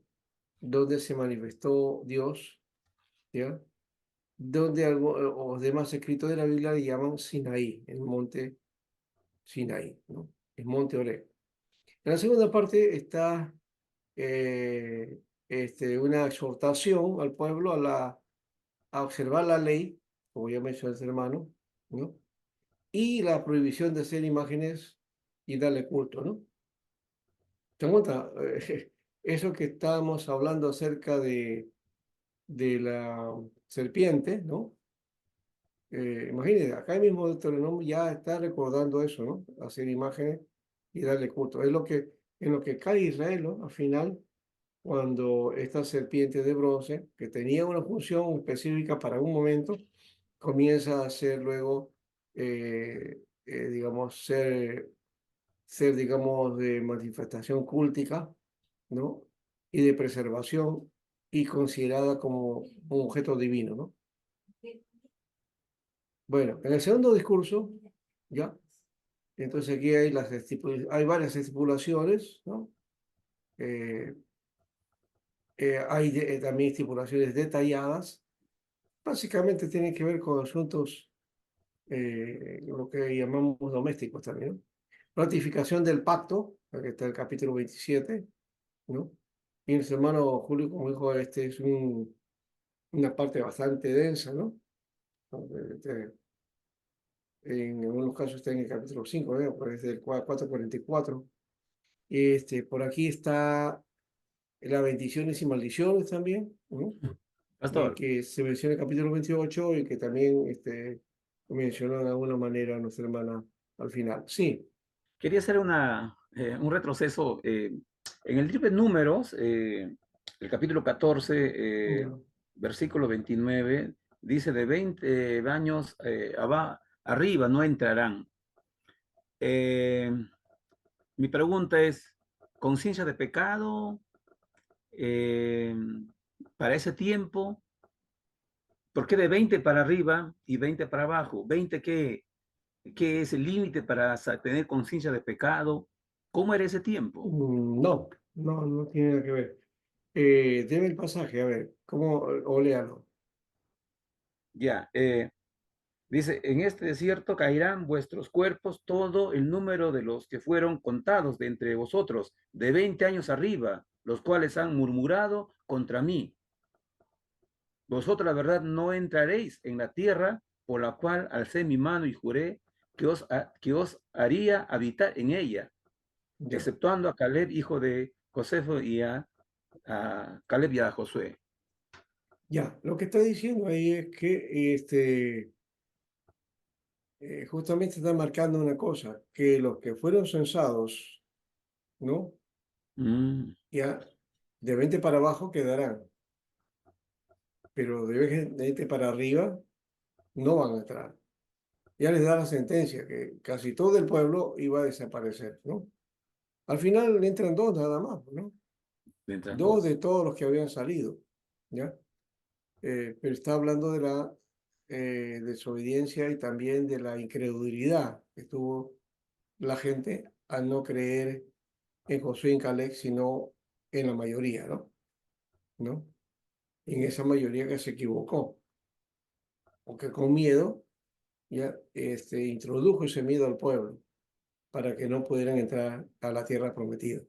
Donde se manifestó Dios, ¿ya? Donde los demás escritos de la Biblia le llaman Sinaí, el monte Sinaí, ¿no? El monte Oreb. En la segunda parte está una exhortación al pueblo a observar la ley, como ya mencionó el hermano, ¿no? Y la prohibición de hacer imágenes y darle culto, ¿no? ¿Te das cuenta? Eso que estábamos hablando acerca de la serpiente, ¿no? Imagínense, acá mismo Deuteronomio ya está recordando eso, ¿no? Hacer imágenes y darle culto. En lo que cae Israel, ¿no? Al final, cuando esta serpiente de bronce, que tenía una función específica para un momento, comienza a ser luego, digamos, digamos, de manifestación cultica, ¿no? Y de preservación y considerada como un objeto divino, ¿no? Bueno, en el segundo discurso, ¿ya? Entonces aquí hay, hay varias estipulaciones, ¿no? Hay también estipulaciones detalladas. Básicamente tienen que ver con asuntos, lo que llamamos domésticos también, ¿no? Ratificación del pacto, aquí está el capítulo 27, ¿no? Y el hermano Julio, como dijo, este es una parte bastante densa, ¿no? Este, en algunos casos está en el capítulo 5, ¿no? Pues es del 444. Por aquí está las bendiciones y maldiciones también, ¿no? Pastor, Que se menciona en el capítulo 28 y que también mencionó de alguna manera nuestra hermana al final. Sí. quería hacer un retroceso. En el libro de Números, el capítulo 14, Ya. versículo 29, dice de 20 años arriba no entrarán. Eh, Mi pregunta es, ¿conciencia de pecado eh, para ese tiempo? ¿Por qué de 20 para arriba y 20 para abajo? ¿20 qué es el límite para tener conciencia de pecado? ¿Cómo era ese tiempo? No, no, no tiene nada que ver. Deme el pasaje, a ver, ¿cómo? O léalo. Ya, dice, en este desierto caerán vuestros cuerpos todo el número de los que fueron contados de entre vosotros, de 20 años arriba, los cuales han murmurado contra mí. Vosotros, la verdad, no entraréis en la tierra por la cual alcé mi mano y juré que os haría habitar en ella, Ya, exceptuando a Caleb, hijo de Josefo, y a Caleb y a Josué. ya. Lo que está diciendo ahí es que justamente está marcando una cosa, que los que fueron censados, ¿no? Mm, Ya, de 20 para abajo quedarán, pero de 20 para arriba no van a entrar. Ya les da la sentencia que casi todo el pueblo iba a desaparecer, ¿no? Al final entran dos nada más, ¿no? Entran Dos dos. de todos los que habían salido, ¿ya? Pero está hablando de la desobediencia y también de la incredulidad que tuvo la gente al no creer en Josué y en Caleb, sino en la mayoría, ¿no? ¿No? En esa mayoría que se equivocó, porque con miedo ya introdujo ese miedo al pueblo para que no pudieran entrar a la tierra prometida,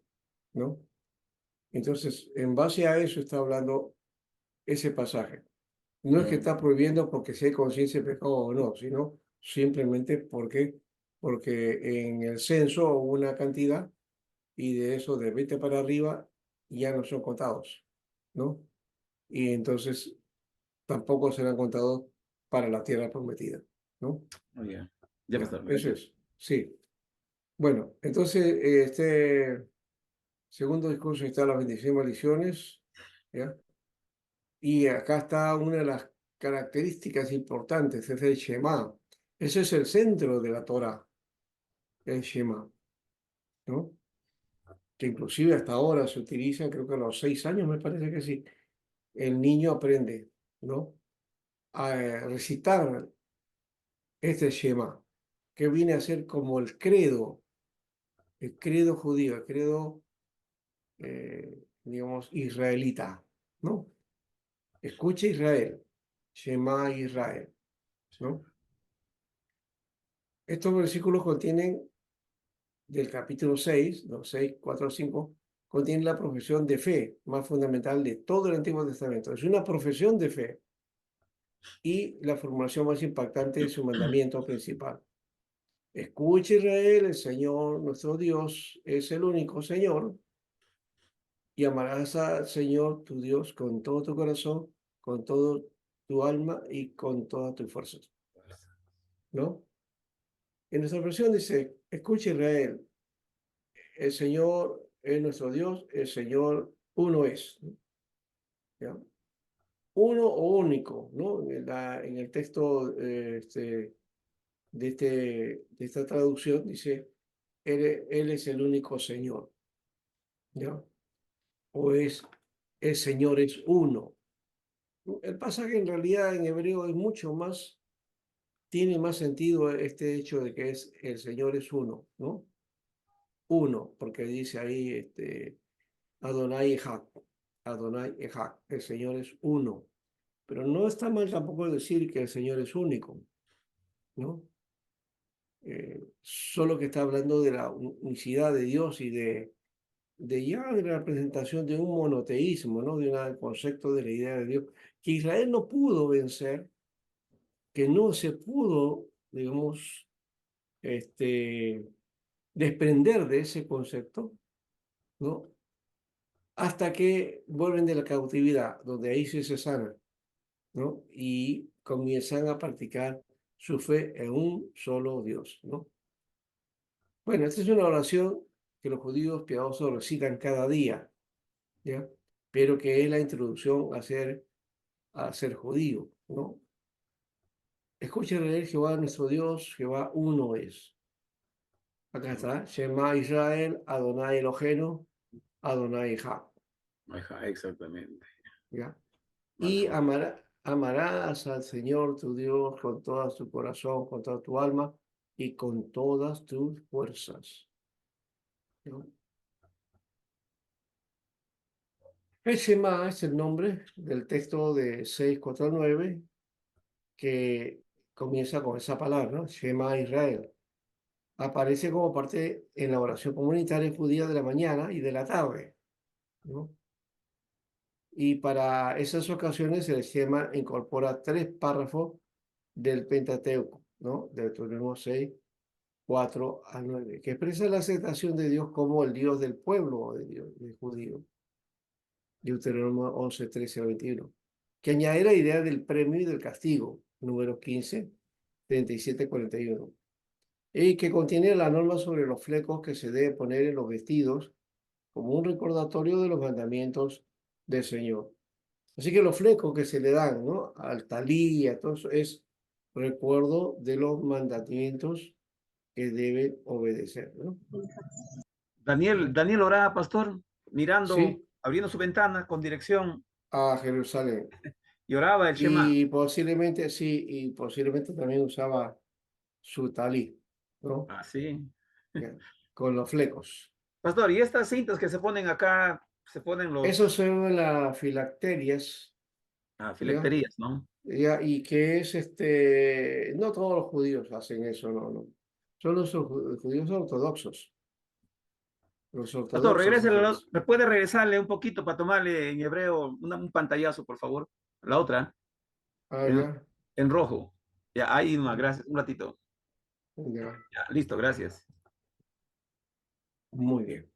¿no? Entonces, en base a eso está hablando ese pasaje. No es que Mm, está prohibiendo porque si hay conciencia de pecado o no, sino simplemente porque en el censo hubo una cantidad y de eso de 20 para arriba ya no son contados, ¿no? Y entonces tampoco serán contados para la tierra prometida, ¿no? oh, ya, ya, Ya, pastor, eso gracias. es, sí. Bueno, entonces, segundo discurso está las 26 maldiciones, ¿ya? Y acá está una de las características importantes, es el Shema. Ese es el centro de la Torah, el Shema, ¿no? Que inclusive hasta ahora se utiliza, creo que a los 6 años me parece que sí, el niño aprende, ¿no? A recitar este Shema, que viene a ser como el credo judío, el credo, digamos, israelita, ¿no? Escucha Israel, Shema Israel, ¿no? Estos versículos contienen del capítulo 6, los 6, 4, 5, contienen la profesión de fe más fundamental de todo el Antiguo Testamento. Es una profesión de fe y la formulación más impactante de su mandamiento principal. Escucha Israel, el Señor nuestro Dios es el único Señor y amarás al Señor tu Dios con todo tu corazón, con todo tu alma y con toda tu fuerza, ¿no? En nuestra versión dice, escucha Israel, el Señor es nuestro Dios, el Señor uno es, ¿ya? Uno o único, ¿no? En el texto de esta traducción dice, él es el único Señor, ¿ya? O es, el Señor es uno. El pasaje en realidad en hebreo es mucho más tiene más sentido este hecho de que el Señor es uno, ¿no? Uno, porque dice ahí Adonai Echad, Adonai Echad, el Señor es uno. Pero no está mal tampoco decir que el Señor es único, ¿no? Solo que está hablando de la unicidad de Dios y de la representación de un monoteísmo, ¿no? De un concepto de la idea de Dios, que Israel no pudo vencer, que no se pudo, digamos, desprender de ese concepto, ¿no? Hasta que vuelven de la cautividad, donde ahí sí se sanan, ¿no? Y comienzan a practicar su fe en un solo Dios, ¿no? Bueno, esta es una oración que los judíos piadosos recitan cada día, ¿ya? Pero que es la introducción a ser judío, ¿no? Escucha leer Jehová nuestro Dios, Jehová uno es. Acá está, Shema Israel, Adonai Eloheinu, Adonai Echad, Ajá, exactamente. ¿ya? Y Marhaba. amarás al Señor tu Dios con todo tu corazón, con toda tu alma y con todas tus fuerzas, ¿no? El Shema es el nombre del texto de 649 que comienza con esa palabra, ¿no? Shema Israel. Aparece como parte en la oración comunitaria judía de la mañana y de la tarde, ¿no? Y para esas ocasiones el Shema incorpora 3 párrafos del Pentateuco, ¿no? De Deuteronomio 6, 4 al 9, que expresa la aceptación de Dios como el Dios del pueblo de Dios, del judío. Deuteronomio 11, 13 al 21. Que añade la idea del premio y del castigo, número 15, 37, 41. Y que contiene la norma sobre los flecos que se debe poner en los vestidos como un recordatorio de los mandamientos del Señor. Así que los flecos que se le dan, ¿no? Al talí, a todo eso, es recuerdo de los mandamientos que deben obedecer, ¿no? Daniel, ¿Ya? Daniel oraba, pastor, mirando, Sí, abriendo su ventana con dirección a Jerusalén. y oraba el Shema. Y posiblemente, sí, y posiblemente también usaba su talí, ¿no? Así. ¿Ya? Con los flecos. Pastor, y estas cintas que se ponen acá, se ponen Esos los son las filacterias, ¿ya? filacterías, ¿no? ¿Ya? Y que es no todos los judíos hacen eso, no, no. Son los judíos ortodoxos. Los Pastor, ortodoxos hacen regrésele, eso. ¿me puede regresarle un poquito para tomarle en hebreo un pantallazo, por favor? La otra, Ah, en, ya, en rojo. Ya, ahí nomás, gracias. Un ratito. ya, Ya, listo, gracias. muy bien.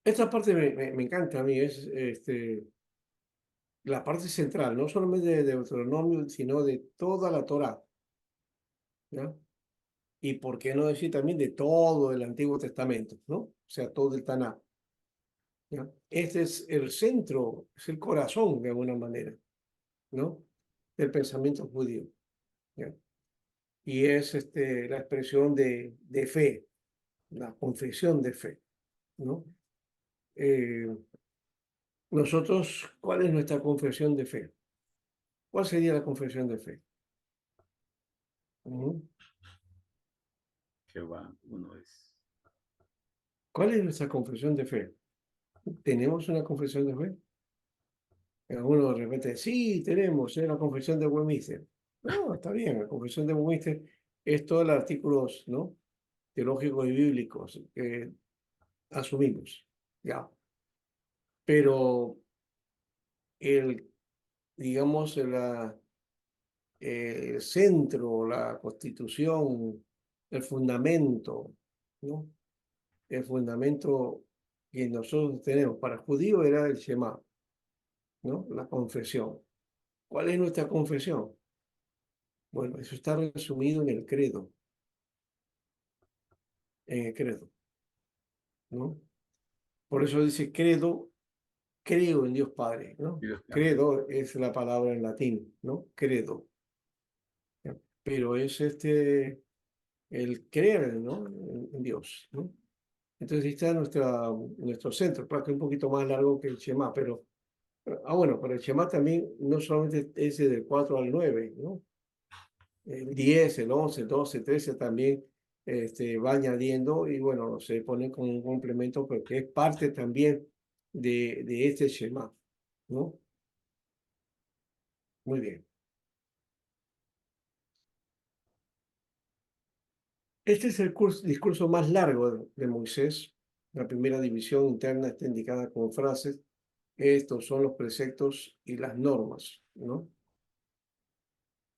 Esta parte me encanta a mí, es la parte central, no solamente de Deuteronomio, sino de toda la Torá, ¿ya? Y por qué no decir también de todo el Antiguo Testamento, ¿no? O sea, todo el Tanakh, ¿ya? Este es el centro, es el corazón de alguna manera, ¿no? Del pensamiento judío, ¿ya? Y es la expresión de fe, la confesión de fe, ¿no? Eh, Nosotros, ¿cuál es nuestra confesión de fe? ¿Cuál sería la confesión de fe? Ujú. Jehová, uno es. ¿Cuál es nuestra confesión de fe? ¿Tenemos una confesión de fe? Algunos de repente, sí, tenemos, es la confesión de Westminster. No, está bien, la confesión de Westminster es todos los artículos, ¿no? Teológicos y bíblicos que asumimos, ¿ya? Pero el, digamos, el centro, la constitución, el fundamento, ¿no? El fundamento que nosotros tenemos para judío era el Shema, ¿no? La confesión. ¿Cuál es nuestra confesión? Bueno, eso está resumido en el credo, ¿no? Por eso dice credo, creo en Dios Padre, ¿no? Dios Padre. Credo es la palabra en latín, ¿no? Credo. ¿Ya? Pero es el creer, ¿no? En Dios, ¿no? Entonces ahí está nuestro centro, claro que es un poquito más largo que el Shema, pero Bueno, pero el Shema también no solamente ese del 4 al 9, ¿no? El 10, el 11, el 12, el 13 también va añadiendo y bueno, se pone como un complemento porque es parte también de este Shema, ¿no? Muy bien. Este es el discurso más largo de Moisés. La primera división interna está indicada como frases. Estos son los preceptos y las normas, ¿no?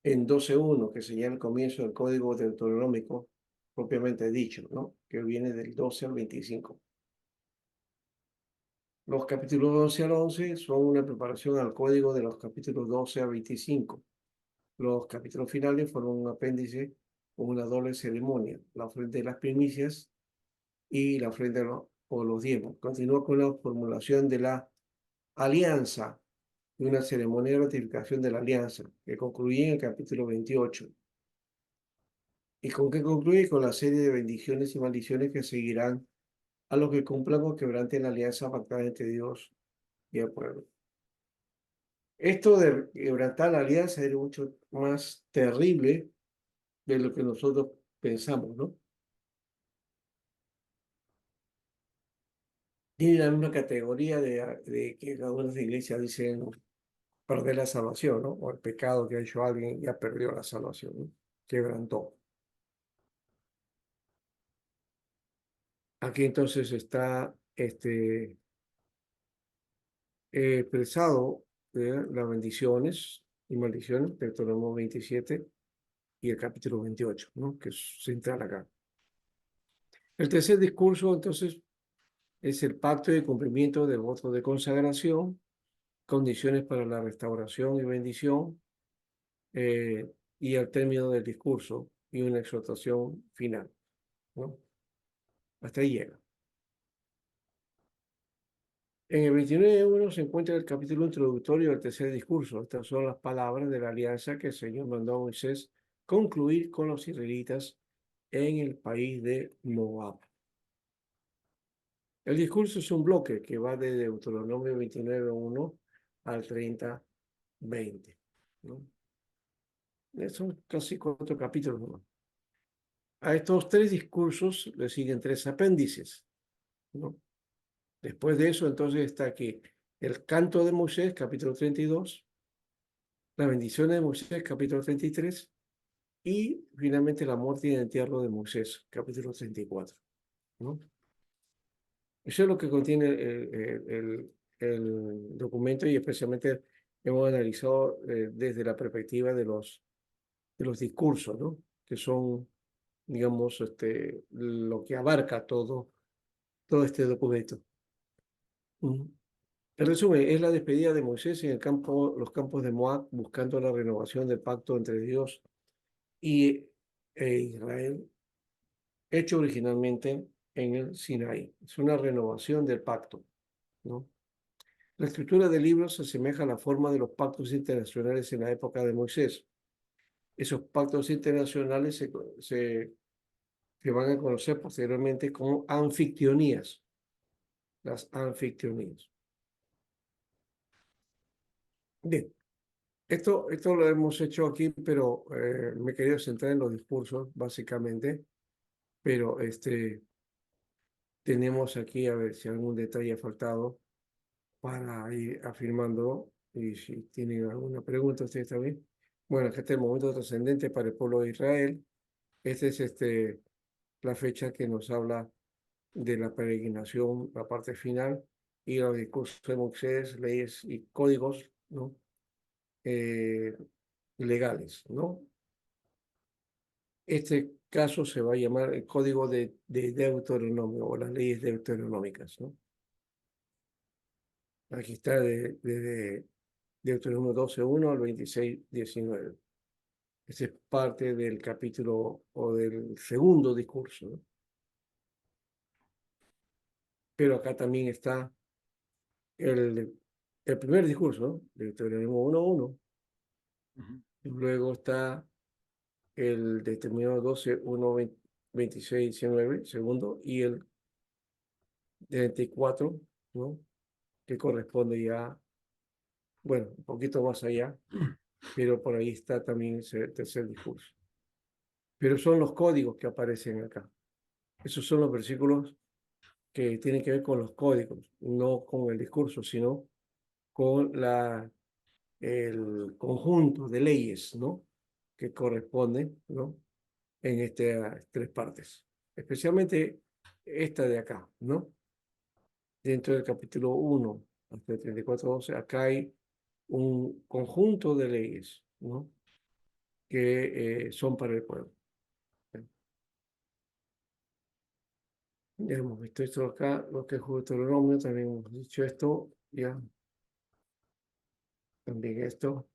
En 12.1, que señala el comienzo del código deuteronómico propiamente dicho, ¿no? Que viene del 12 al 25. Los capítulos 12 al 11 son una preparación al código de los capítulos 12 a 25. Los capítulos finales fueron un apéndice con una doble ceremonia, la ofrenda de las primicias y la ofrenda o los diezmos. Continúa con la formulación de la alianza y una ceremonia de ratificación de la alianza, que concluye en el capítulo 28. ¿Y con qué concluye? Con la serie de bendiciones y maldiciones que seguirán a los que cumplan o quebranten la alianza pactada entre Dios y el pueblo. Esto de quebrantar la alianza es mucho más terrible de lo que nosotros pensamos, ¿no? Tiene la misma categoría de que algunas iglesias dicen perder la salvación, ¿no? O el pecado que ha hecho alguien ya perdió la salvación, ¿no? Quebrantó. Aquí entonces está expresado las bendiciones y maldiciones, Deuteronomio 27 y el capítulo 28, ¿no? Que es central acá. El tercer discurso, entonces, es el pacto de cumplimiento del voto de consagración, condiciones para la restauración y bendición, y al término del discurso y una exhortación final, ¿no? Hasta ahí llega. En el 29.1 se encuentra el capítulo introductorio del tercer discurso. Estas son las palabras de la alianza que el Señor mandó a Moisés concluir con los israelitas en el país de Moab. El discurso es un bloque que va de Deuteronomio 29.1 al 30.20, ¿no? Son casi 4 capítulos, ¿no? A estos 3 discursos le siguen 3 apéndices, ¿no? Después de eso, entonces está aquí el canto de Moisés, capítulo 32, la bendición de Moisés, capítulo 33, y finalmente la muerte y el entierro de Moisés, capítulo 34, ¿no? Eso es lo que contiene el documento y especialmente hemos analizado desde la perspectiva de los discursos, ¿no? Que son, digamos, lo que abarca todo este documento. En resumen, es la despedida de Moisés en los campos de Moab, buscando la renovación del pacto entre Dios e Israel, hecho originalmente en el Sinaí. Es una renovación del pacto, ¿no? La escritura del libro se asemeja a la forma de los pactos internacionales en la época de Moisés. Esos pactos internacionales se van a conocer posteriormente como anfictionías, las anfictionías. Bien, esto lo hemos hecho aquí, pero me quería centrar en los discursos, básicamente, pero tenemos aquí, a ver si algún detalle ha faltado para ir afirmando, y si tienen alguna pregunta, ustedes también. Bueno, este es el momento trascendente para el pueblo de Israel. Esta es la fecha que nos habla de la peregrinación, la parte final, y los discursos de Moisés, leyes y códigos, ¿no? Legales, ¿no? Este caso se va a llamar el Código de Deuteronomio o las leyes deuteronómicas, ¿no? Aquí está desde Deuteronomio 12.1 al 26.19. Ese es parte del capítulo o del segundo discurso, ¿no? Pero acá también está el primer discurso, ¿no? Deuteronomio 1.1. Ujú. Luego está el Deuteronomio 12.1, 26, 19, segundo, y el 34, ¿no? Que corresponde ya Bueno, un poquito más allá, pero por ahí está también ese tercer discurso. Pero son los códigos que aparecen acá. Esos son los versículos que tienen que ver con los códigos, no con el discurso, sino con el conjunto de leyes, ¿no? Que corresponden, ¿no? En estas tres partes. Especialmente esta de acá, ¿no? Dentro del capítulo 1 hasta el 34:12, acá hay un conjunto de leyes, ¿no? Que son para el pueblo. Ya hemos visto esto acá, lo que es Deuteronomio, también hemos dicho esto, ya, también esto.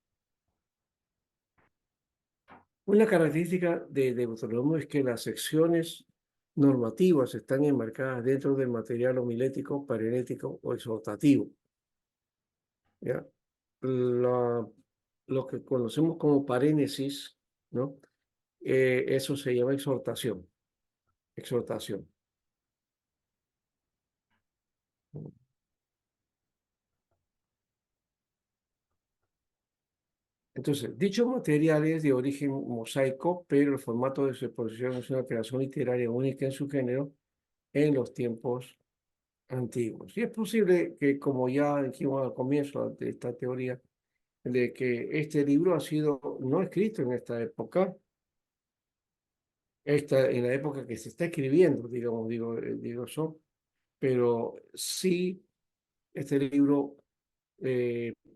Una característica de Deuteronomio es que las secciones normativas están enmarcadas dentro del material homilético, parenético o exhortativo. ¿Ya? La- lo que conocemos como parénesis, ¿no? Eso se llama exhortación. Exhortación. Entonces, dicho material es de origen mosaico, pero el formato de su exposición es una creación literaria única en su género en los tiempos antiguos. Y es posible que, como ya dijimos al comienzo de esta teoría, de que este libro ha sido no escrito en esta época, en la época que se está escribiendo, digamos, digo yo, pero sí este libro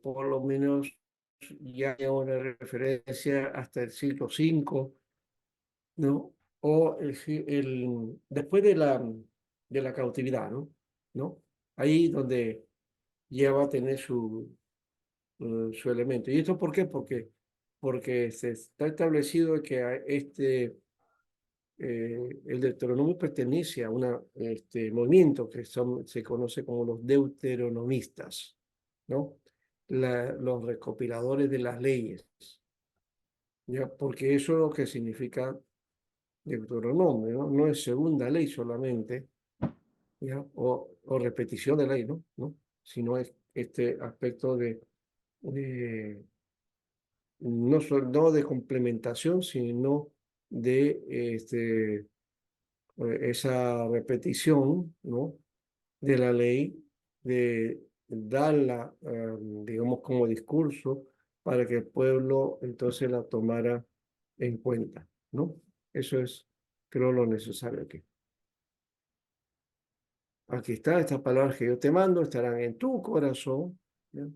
por lo menos ya hay una referencia hasta el siglo V, ¿no? O después de la cautividad, ¿no? ¿No? Ahí donde ya va a tener su elemento. ¿Y esto por qué? Porque se está establecido que el Deuteronomio pertenece a un movimiento que se conoce como los deuteronomistas, ¿no? Los recopiladores de las leyes, ¿ya? Porque eso es lo que significa Deuteronomio, ¿no? No es segunda ley solamente, ¿ya? O repetición de ley, ¿no? ¿No? Sino es este aspecto de no de complementación, sino de esa repetición, ¿no? De la ley, de darla, digamos, como discurso para que el pueblo entonces la tomara en cuenta, ¿no? Eso es, creo, lo necesario aquí. Aquí está, estas palabras que yo te mando estarán en tu corazón, ¿ya?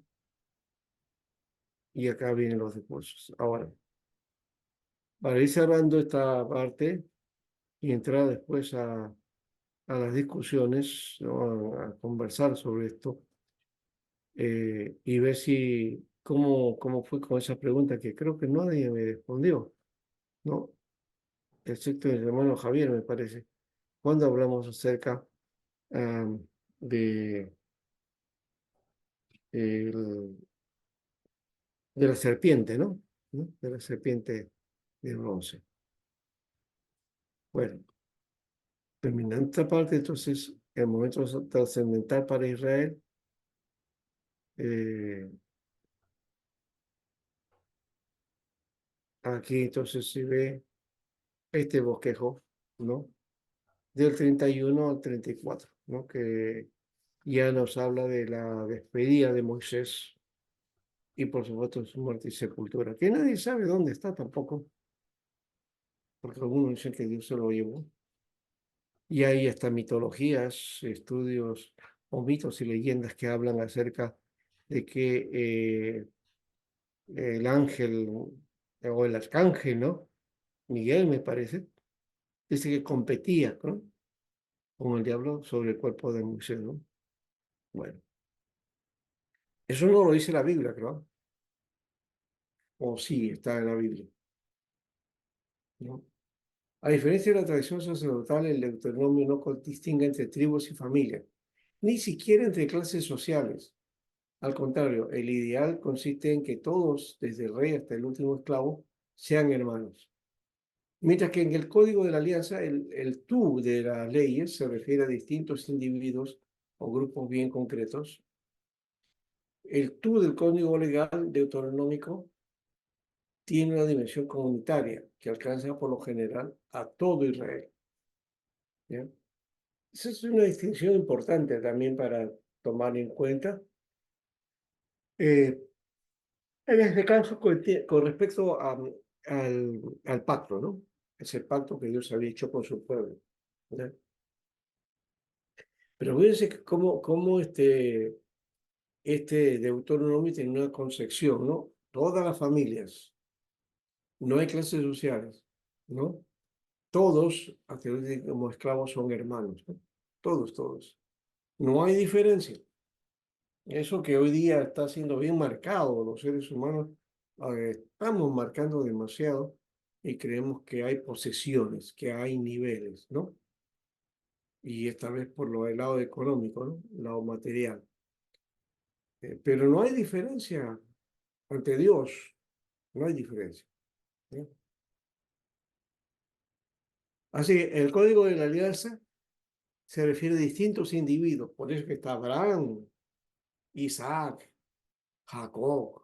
Y acá vienen los discursos. Ahora, para ir cerrando esta parte y entrar después a las discusiones, ¿no? A conversar sobre esto, y ver cómo fue con esa pregunta que creo que nadie me respondió, ¿no? Excepto el hermano Javier, me parece. Cuando hablamos acerca de, el- de la serpiente, ¿no? ¿No? De la serpiente de bronce. Bueno, terminando esta parte, entonces, el momento trascendental para Israel, eh, aquí entonces se ve este bosquejo, ¿no? Del 31 al 34, ¿no? Que ya nos habla de la despedida de Moisés y por supuesto su muerte y sepultura, que nadie sabe dónde está tampoco, porque algunos dicen que Dios se lo llevó. Y hay hasta mitologías, estudios o mitos y leyendas que hablan acerca de que el ángel o el arcángel, ¿no? Miguel, me parece, dice que competía, ¿no? Con el diablo sobre el cuerpo de Moisés, ¿no? Bueno, eso no lo dice la Biblia, creo. O sí, está en la Biblia, ¿no? A diferencia de la tradición sacerdotal, el Deuteronomio no distingue entre tribus y familias, ni siquiera entre clases sociales. Al contrario, el ideal consiste en que todos, desde el rey hasta el último esclavo, sean hermanos. Mientras que en el Código de la Alianza, el tú de las leyes se refiere a distintos individuos o grupos bien concretos El tú del código legal deuteronómico tiene una dimensión comunitaria que alcanza por lo general a todo Israel. ¿Ya? Esa es una distinción importante también para tomar en cuenta. En este caso, con respecto al pacto, ¿no? Es el pacto que Dios había hecho con su pueblo. ¿Ya? Pero fíjense que cómo este Deuteronomio tiene una concepción, ¿no? Todas las familias, no hay clases sociales, ¿no? Todos, hasta como esclavos, son hermanos, ¿no? Todos, todos. No hay diferencia. Eso que hoy día está siendo bien marcado, los seres humanos estamos marcando demasiado y creemos que hay posesiones, que hay niveles, ¿no? Y esta vez por el lado económico, ¿no? El lado material. Pero no hay diferencia ante Dios, no hay diferencia. ¿Sí? Así que el código de la alianza se refiere a distintos individuos, por eso que está Abraham, Isaac, Jacob,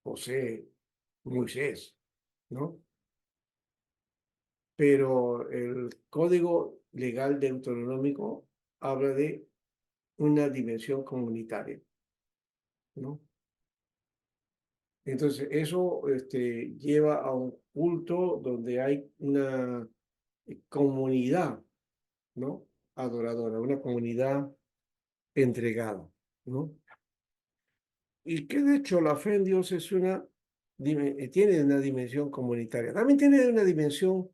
José, Moisés, ¿no? Pero el código legal deuteronómico habla de una dimensión comunitaria, ¿no? Entonces, eso lleva a un culto donde hay una comunidad, ¿no? Adoradora, una comunidad entregada, ¿no? Y que de hecho la fe en Dios es tiene una dimensión comunitaria, también tiene una dimensión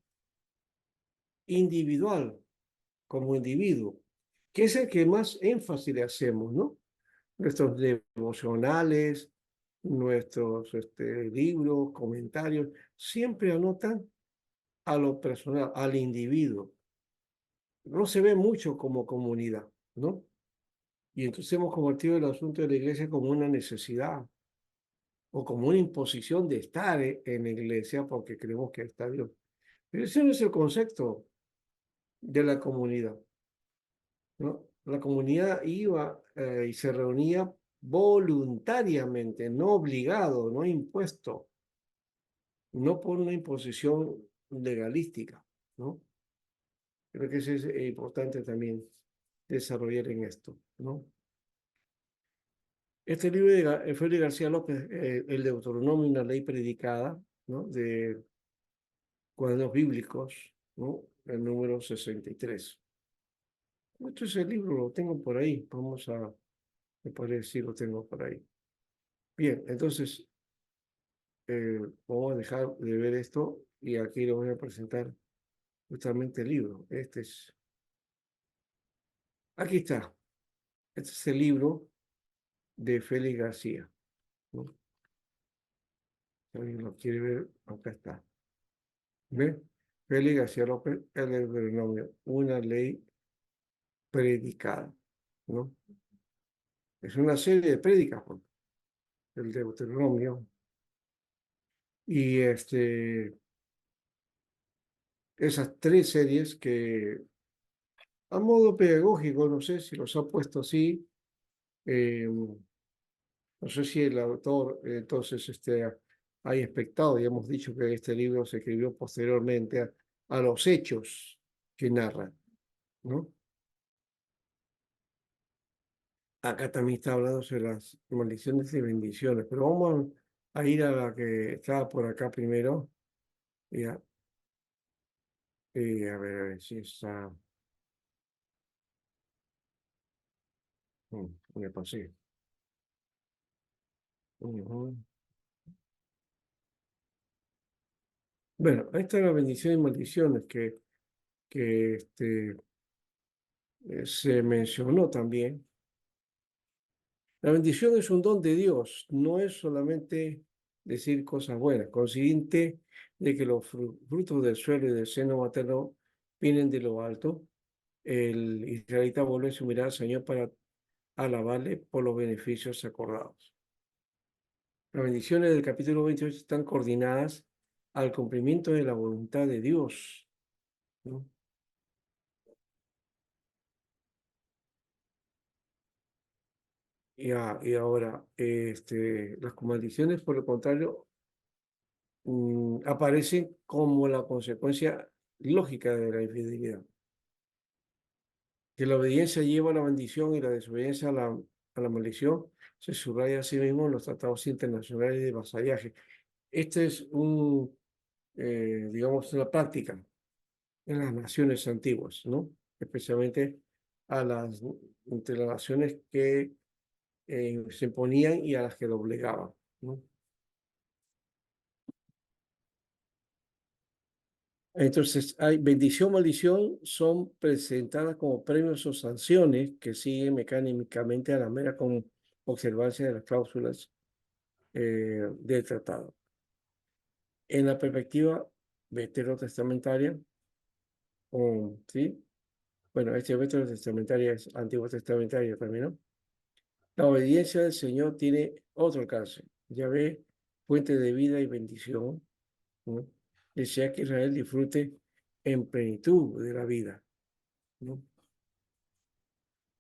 individual, como individuo, que es el que más énfasis le hacemos, ¿no? Nuestros devocionales, nuestros libros, comentarios, siempre anotan a lo personal, al individuo. No se ve mucho como comunidad, ¿no? Y entonces hemos convertido el asunto de la iglesia como una necesidad o como una imposición de estar en la iglesia porque creemos que está Dios. Pero ese no es el concepto de la comunidad, ¿no? La comunidad iba y se reunía voluntariamente, no obligado, no impuesto, no por una imposición legalística, ¿no? Creo que eso es importante también desarrollar en esto, ¿no? Este libro de Félix García López, el Deuteronomio, una ley predicada, ¿no? De cuadernos bíblicos, ¿no? El número 63. Este es el libro, lo tengo por ahí, me parece, sí, lo tengo por ahí. Bien, entonces, vamos a dejar de ver esto y aquí le voy a presentar justamente el libro. Aquí está. Este es el libro de Félix García, ¿no? Si alguien lo quiere ver, acá está. ¿Ve? Félix García López, el Deuteronomio, una ley predicada, ¿no? Es una serie de prédicas, pues, el Deuteronomio. Y esas tres series que, a modo pedagógico, no sé si los ha puesto así, no sé si el autor entonces ha expectado y hemos dicho que este libro se escribió posteriormente a los hechos que narran, ¿no? Acá también está hablando sobre las maldiciones y bendiciones, pero vamos a ir a la que estaba por acá primero. Ya, a ver si está. Me pasé. Ujú. Bueno, ahí está la bendición y maldiciones que se mencionó también. La bendición es un don de Dios, no es solamente decir cosas buenas, consciente de que los frutos del suelo y del seno materno vienen de lo alto. El israelita vuelve su mirada al Señor para alabarle por los beneficios acordados. Las bendiciones del capítulo 28 están coordinadas al cumplimiento de la voluntad de Dios, ¿no? y ahora, las maldiciones, por el contrario, aparecen como la consecuencia lógica de la infidelidad. Que la obediencia lleva a la bendición y la desobediencia a la maldición, se subraya a sí mismo en los tratados internacionales de vasallaje. Este es digamos, una práctica en las naciones antiguas, ¿no? Especialmente entre las naciones que se imponían y a las que lo obligaban, ¿no? Entonces, hay bendición, maldición, son presentadas como premios o sanciones que siguen mecánicamente a la mera observancia de las cláusulas del tratado. En la perspectiva veterotestamentaria, ¿sí? Bueno, veterotestamentaria es antiguo testamentaria también, ¿no? La obediencia del Señor tiene otro alcance. Yahvé, fuente de vida y bendición, ¿no? Desea que Israel disfrute en plenitud de la vida, ¿no?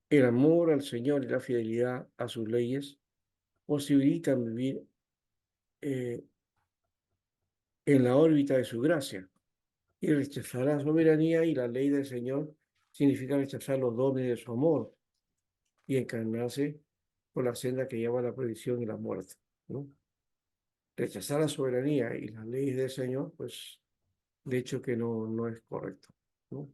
El amor al Señor y la fidelidad a sus leyes posibilitan vivir eh, en la órbita de su gracia. Y rechazar la soberanía y la ley del Señor significa rechazar los dones de su amor y encarnarse por la senda que lleva a la perdición y la muerte, ¿no? Rechazar la soberanía y las leyes del Señor, pues de hecho que no es correcto, ¿no?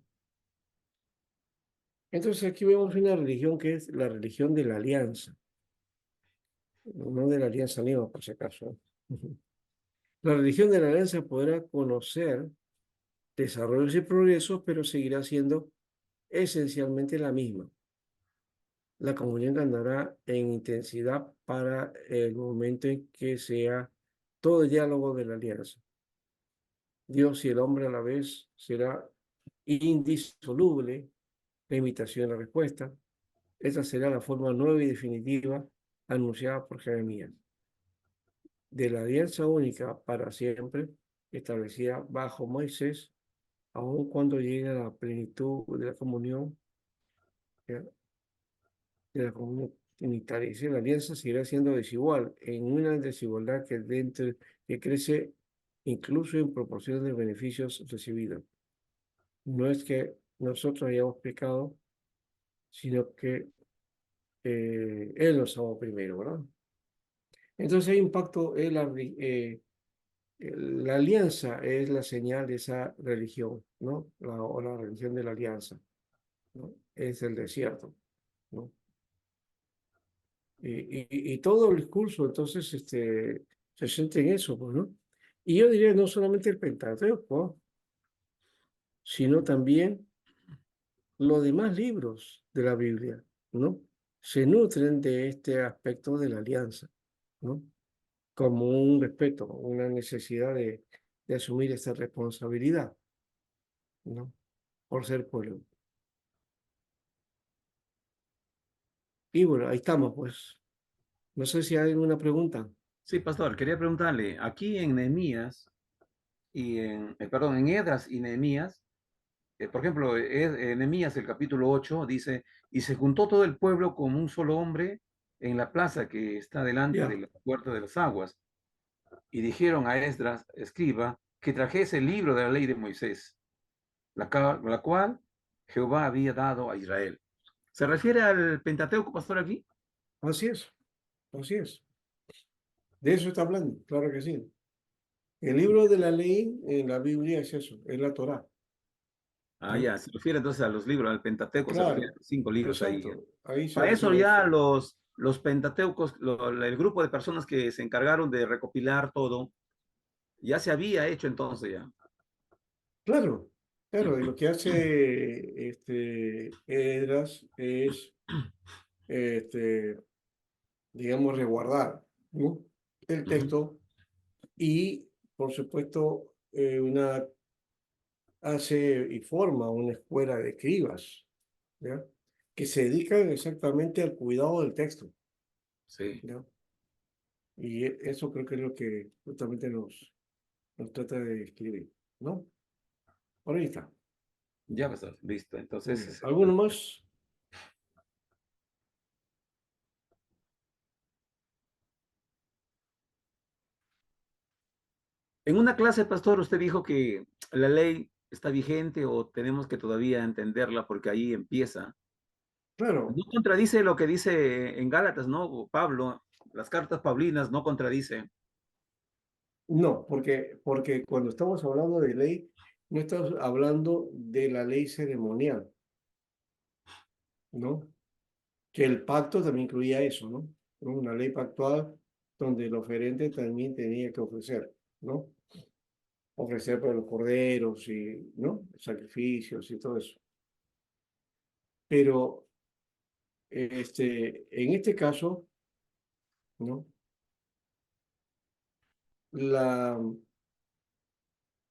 Entonces aquí vemos una religión que es la religión de la alianza, no de la alianza nueva, por si acaso. La religión de la alianza podrá conocer desarrollos y progresos, pero seguirá siendo esencialmente la misma. La comunión ganará en intensidad para el momento en que sea todo el diálogo de la alianza. Dios y el hombre a la vez será indisoluble la imitación y la respuesta. Esa será la forma nueva y definitiva anunciada por Jeremías. De la alianza única para siempre, establecida bajo Moisés, aun cuando llegue a la plenitud de la comunión, ¿ya? De la comunión unitaria. La alianza seguirá siendo desigual, en una desigualdad que crece incluso en proporción de beneficios recibidos. No es que nosotros hayamos pecado, sino que Él nos amó primero, ¿verdad? Entonces hay impacto en la alianza es la señal de esa religión, ¿no? O la religión de la alianza, ¿no? Es el desierto, ¿no? Y todo el discurso, entonces, se centra en eso, pues, ¿no? Y yo diría no solamente el Pentateuco, sino también los demás libros de la Biblia, ¿no? Se nutren de este aspecto de la alianza, ¿no? Como un respeto, una necesidad de asumir esta responsabilidad, ¿no? Por ser pueblo. Y bueno, ahí estamos, pues. No sé si hay alguna pregunta. Sí, pastor, quería preguntarle, aquí en Nehemías perdón, en Esdras y Nehemías, por ejemplo, Nehemías, el capítulo 8, dice, y se juntó todo el pueblo como un solo hombre en la plaza que está delante de Ya, la puerta de las aguas, y dijeron a Esdras, escriba, que trajese el libro de la ley de Moisés, la cual Jehová había dado a Israel. ¿Se refiere al Pentateuco, pastor, aquí? así es, así es. De eso está hablando, claro que sí. El libro de la ley en la Biblia es eso, es la Torá, Ah, ¿no? ya, se refiere entonces a los libros, al Pentateuco, se refiere a Claro, los 5 libros ahí. exacto. Ahí se Para eso refiere a ya eso. los Pentateucos, el grupo de personas que se encargaron de recopilar todo, ya se había hecho entonces ya. Claro, claro. Y lo que hace Esdras es, este, digamos, resguardar, ¿no? El Ujú. texto y, por supuesto, hace y forma una escuela de escribas, ¿ya? Que se dedican exactamente al cuidado del texto, Sí, ¿ya? Y eso creo que es lo que justamente nos trata de escribir, ¿no? Por ahí está. ya pues, listo. Muy Entonces, bien. ¿Alguno más? En una clase, pastor, usted dijo que la ley está vigente o tenemos que todavía entenderla porque ahí empieza. Claro, No contradice lo que dice en Gálatas, ¿no? Pablo, las cartas paulinas no contradice. no, porque cuando estamos hablando de ley, no estamos hablando de la ley ceremonial, ¿no? Que el pacto también incluía eso, ¿no? Una ley pactual donde el oferente también tenía que ofrecer, ¿no? Ofrecer por los corderos y, ¿no? Sacrificios y todo eso. Pero en este caso, ¿no? La,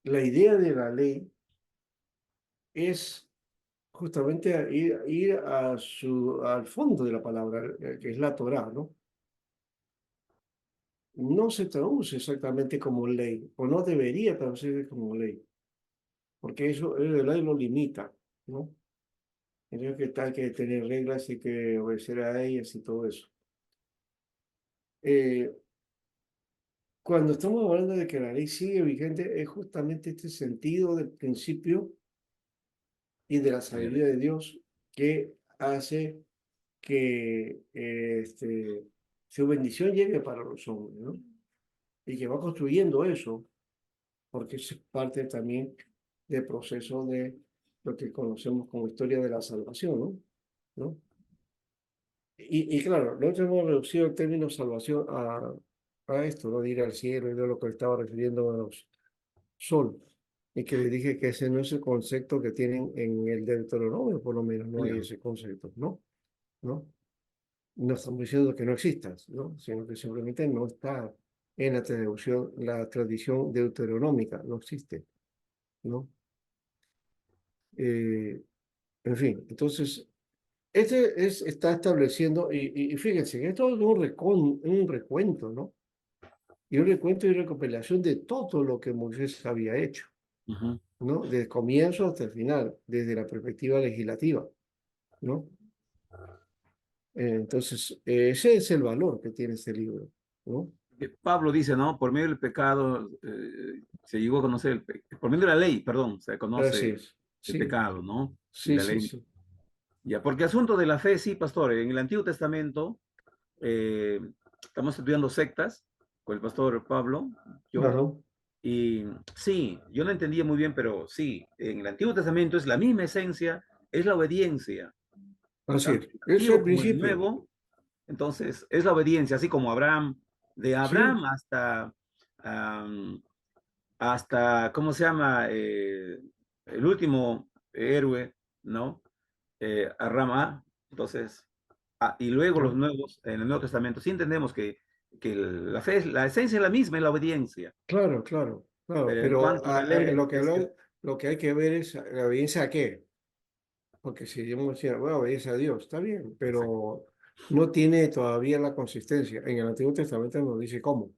la idea de la ley es justamente ir al fondo de la palabra, que es la Torá, ¿no? No se traduce exactamente como ley, o no debería traducirse como ley, porque eso la ley lo limita, ¿no? Entonces que hay que tener reglas y que obedecer a ellas y todo eso. Eh, Cuando estamos hablando de que la ley sigue vigente, es justamente este sentido del principio y de la sabiduría de Dios que hace que su bendición llegue para los hombres, ¿no? Y que va construyendo eso, porque es parte también del proceso de lo que conocemos como historia de la salvación, ¿no? ¿No? Y claro, nosotros hemos reducido el término salvación a esto, ¿no? De ir al cielo y de lo que estaba refiriendo a los sol. Y que le dije que ese no es el concepto que tienen en el Deuteronomio, por lo menos no hay Claro. ese concepto, ¿no? ¿No? No estamos diciendo que no existas, ¿no? Sino que simplemente no está en la tradición deuteronómica, no existe, ¿no? Eh, en fin, entonces, está estableciendo, y fíjense, que esto es un recuento, ¿no? Y un recuento y recopilación de todo lo que Moisés había hecho, Ujú. ¿no? Desde el comienzo hasta el final, desde la perspectiva legislativa, ¿no? Entonces, ese es el valor que tiene este libro, ¿no? Pablo dice, ¿no? Por medio del pecado se llegó a conocer, por medio de la ley, perdón, se Así conoce es, el sí, pecado, ¿no? Y sí, la sí, ley. sí, Ya, porque asunto de la fe, sí, pastor, en el Antiguo Testamento eh, estamos estudiando sectas con el pastor Pablo, yo, claro, y sí, yo no entendía muy bien, pero sí, en el Antiguo Testamento es la misma esencia, es la obediencia, así tanto es, el ese es el Antiguo como el principio, Nuevo. Entonces, es la obediencia, así como Abraham, de sí, Abraham hasta, am, hasta ¿cómo se llama? El último héroe, ¿no? Abraham. Entonces, y luego los ¿no? nuevos, en el Nuevo Testamento, sí entendemos que la fe, la esencia es la misma, es la obediencia. Claro, claro, claro, Pero en pero cuanto a la ley, es que, lo que hay que ver es la obediencia a qué, porque si yo me decía, bueno, obediencia a Dios, está bien, exacto, pero no tiene todavía la consistencia. En el Antiguo Testamento nos dice cómo,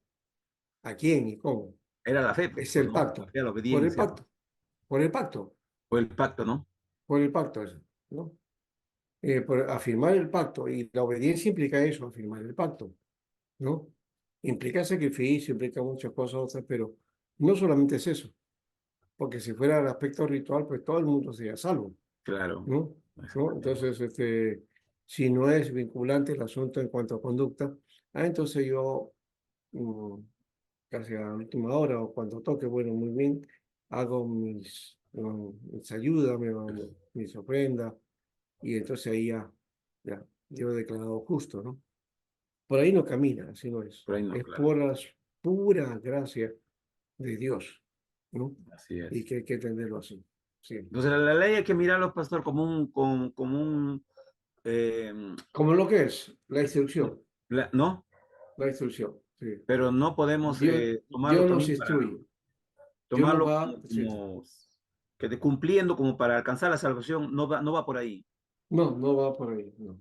a quién y cómo. era la fe, pues, Es pues, el ¿no? pacto, Era la por el obediencia, pacto, por el pacto, o el pacto, ¿no? por el pacto, ¿no? Por afirmar el pacto, y la obediencia implica eso, afirmar el pacto, ¿no? Implica sacrificio, implica muchas cosas otras, pero no solamente es eso, porque si fuera el aspecto ritual, pues todo el mundo sería salvo, Claro, ¿no? ¿No? exactamente. Entonces, si no es vinculante el asunto en cuanto a conducta, entonces yo, mm, casi a la última hora o cuando toque, bueno, muy bien, hago mis ayudas, mis ofrendas, y entonces ahí ya, yo he declarado justo, ¿no? Por ahí no camina, así no es. Por ahí no, Es claro, por las puras gracias de Dios, ¿no? así Y es. que hay que entenderlo así. Sí. Entonces, la ley hay que mirarlo, pastor, como un, eh, Como lo que es la instrucción, ¿no? la instrucción. Sí. Pero no podemos Dios, tomarlo Dios nos también para instruye, Dios nos tomarlo va, sí. que de cumpliendo como para alcanzar la salvación, no va por ahí. No, no va por ahí, no.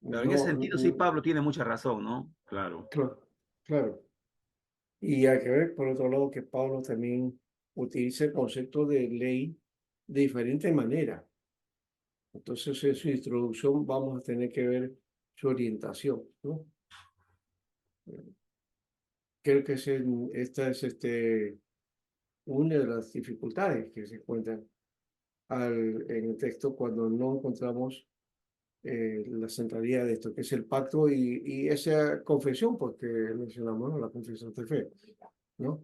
Pero en ese No, sentido, sí, Pablo tiene mucha razón, ¿no? Claro, claro, claro. Y hay que ver, por otro lado, que Pablo también utiliza el concepto de ley de diferente manera. Entonces, en su introducción vamos a tener que ver su orientación, ¿no? creo que esta es una de las dificultades que se encuentran en el texto cuando no encontramos la centralidad de esto, que es el pacto y esa confesión, porque mencionamos, ¿no? La confesión de fe, ¿no?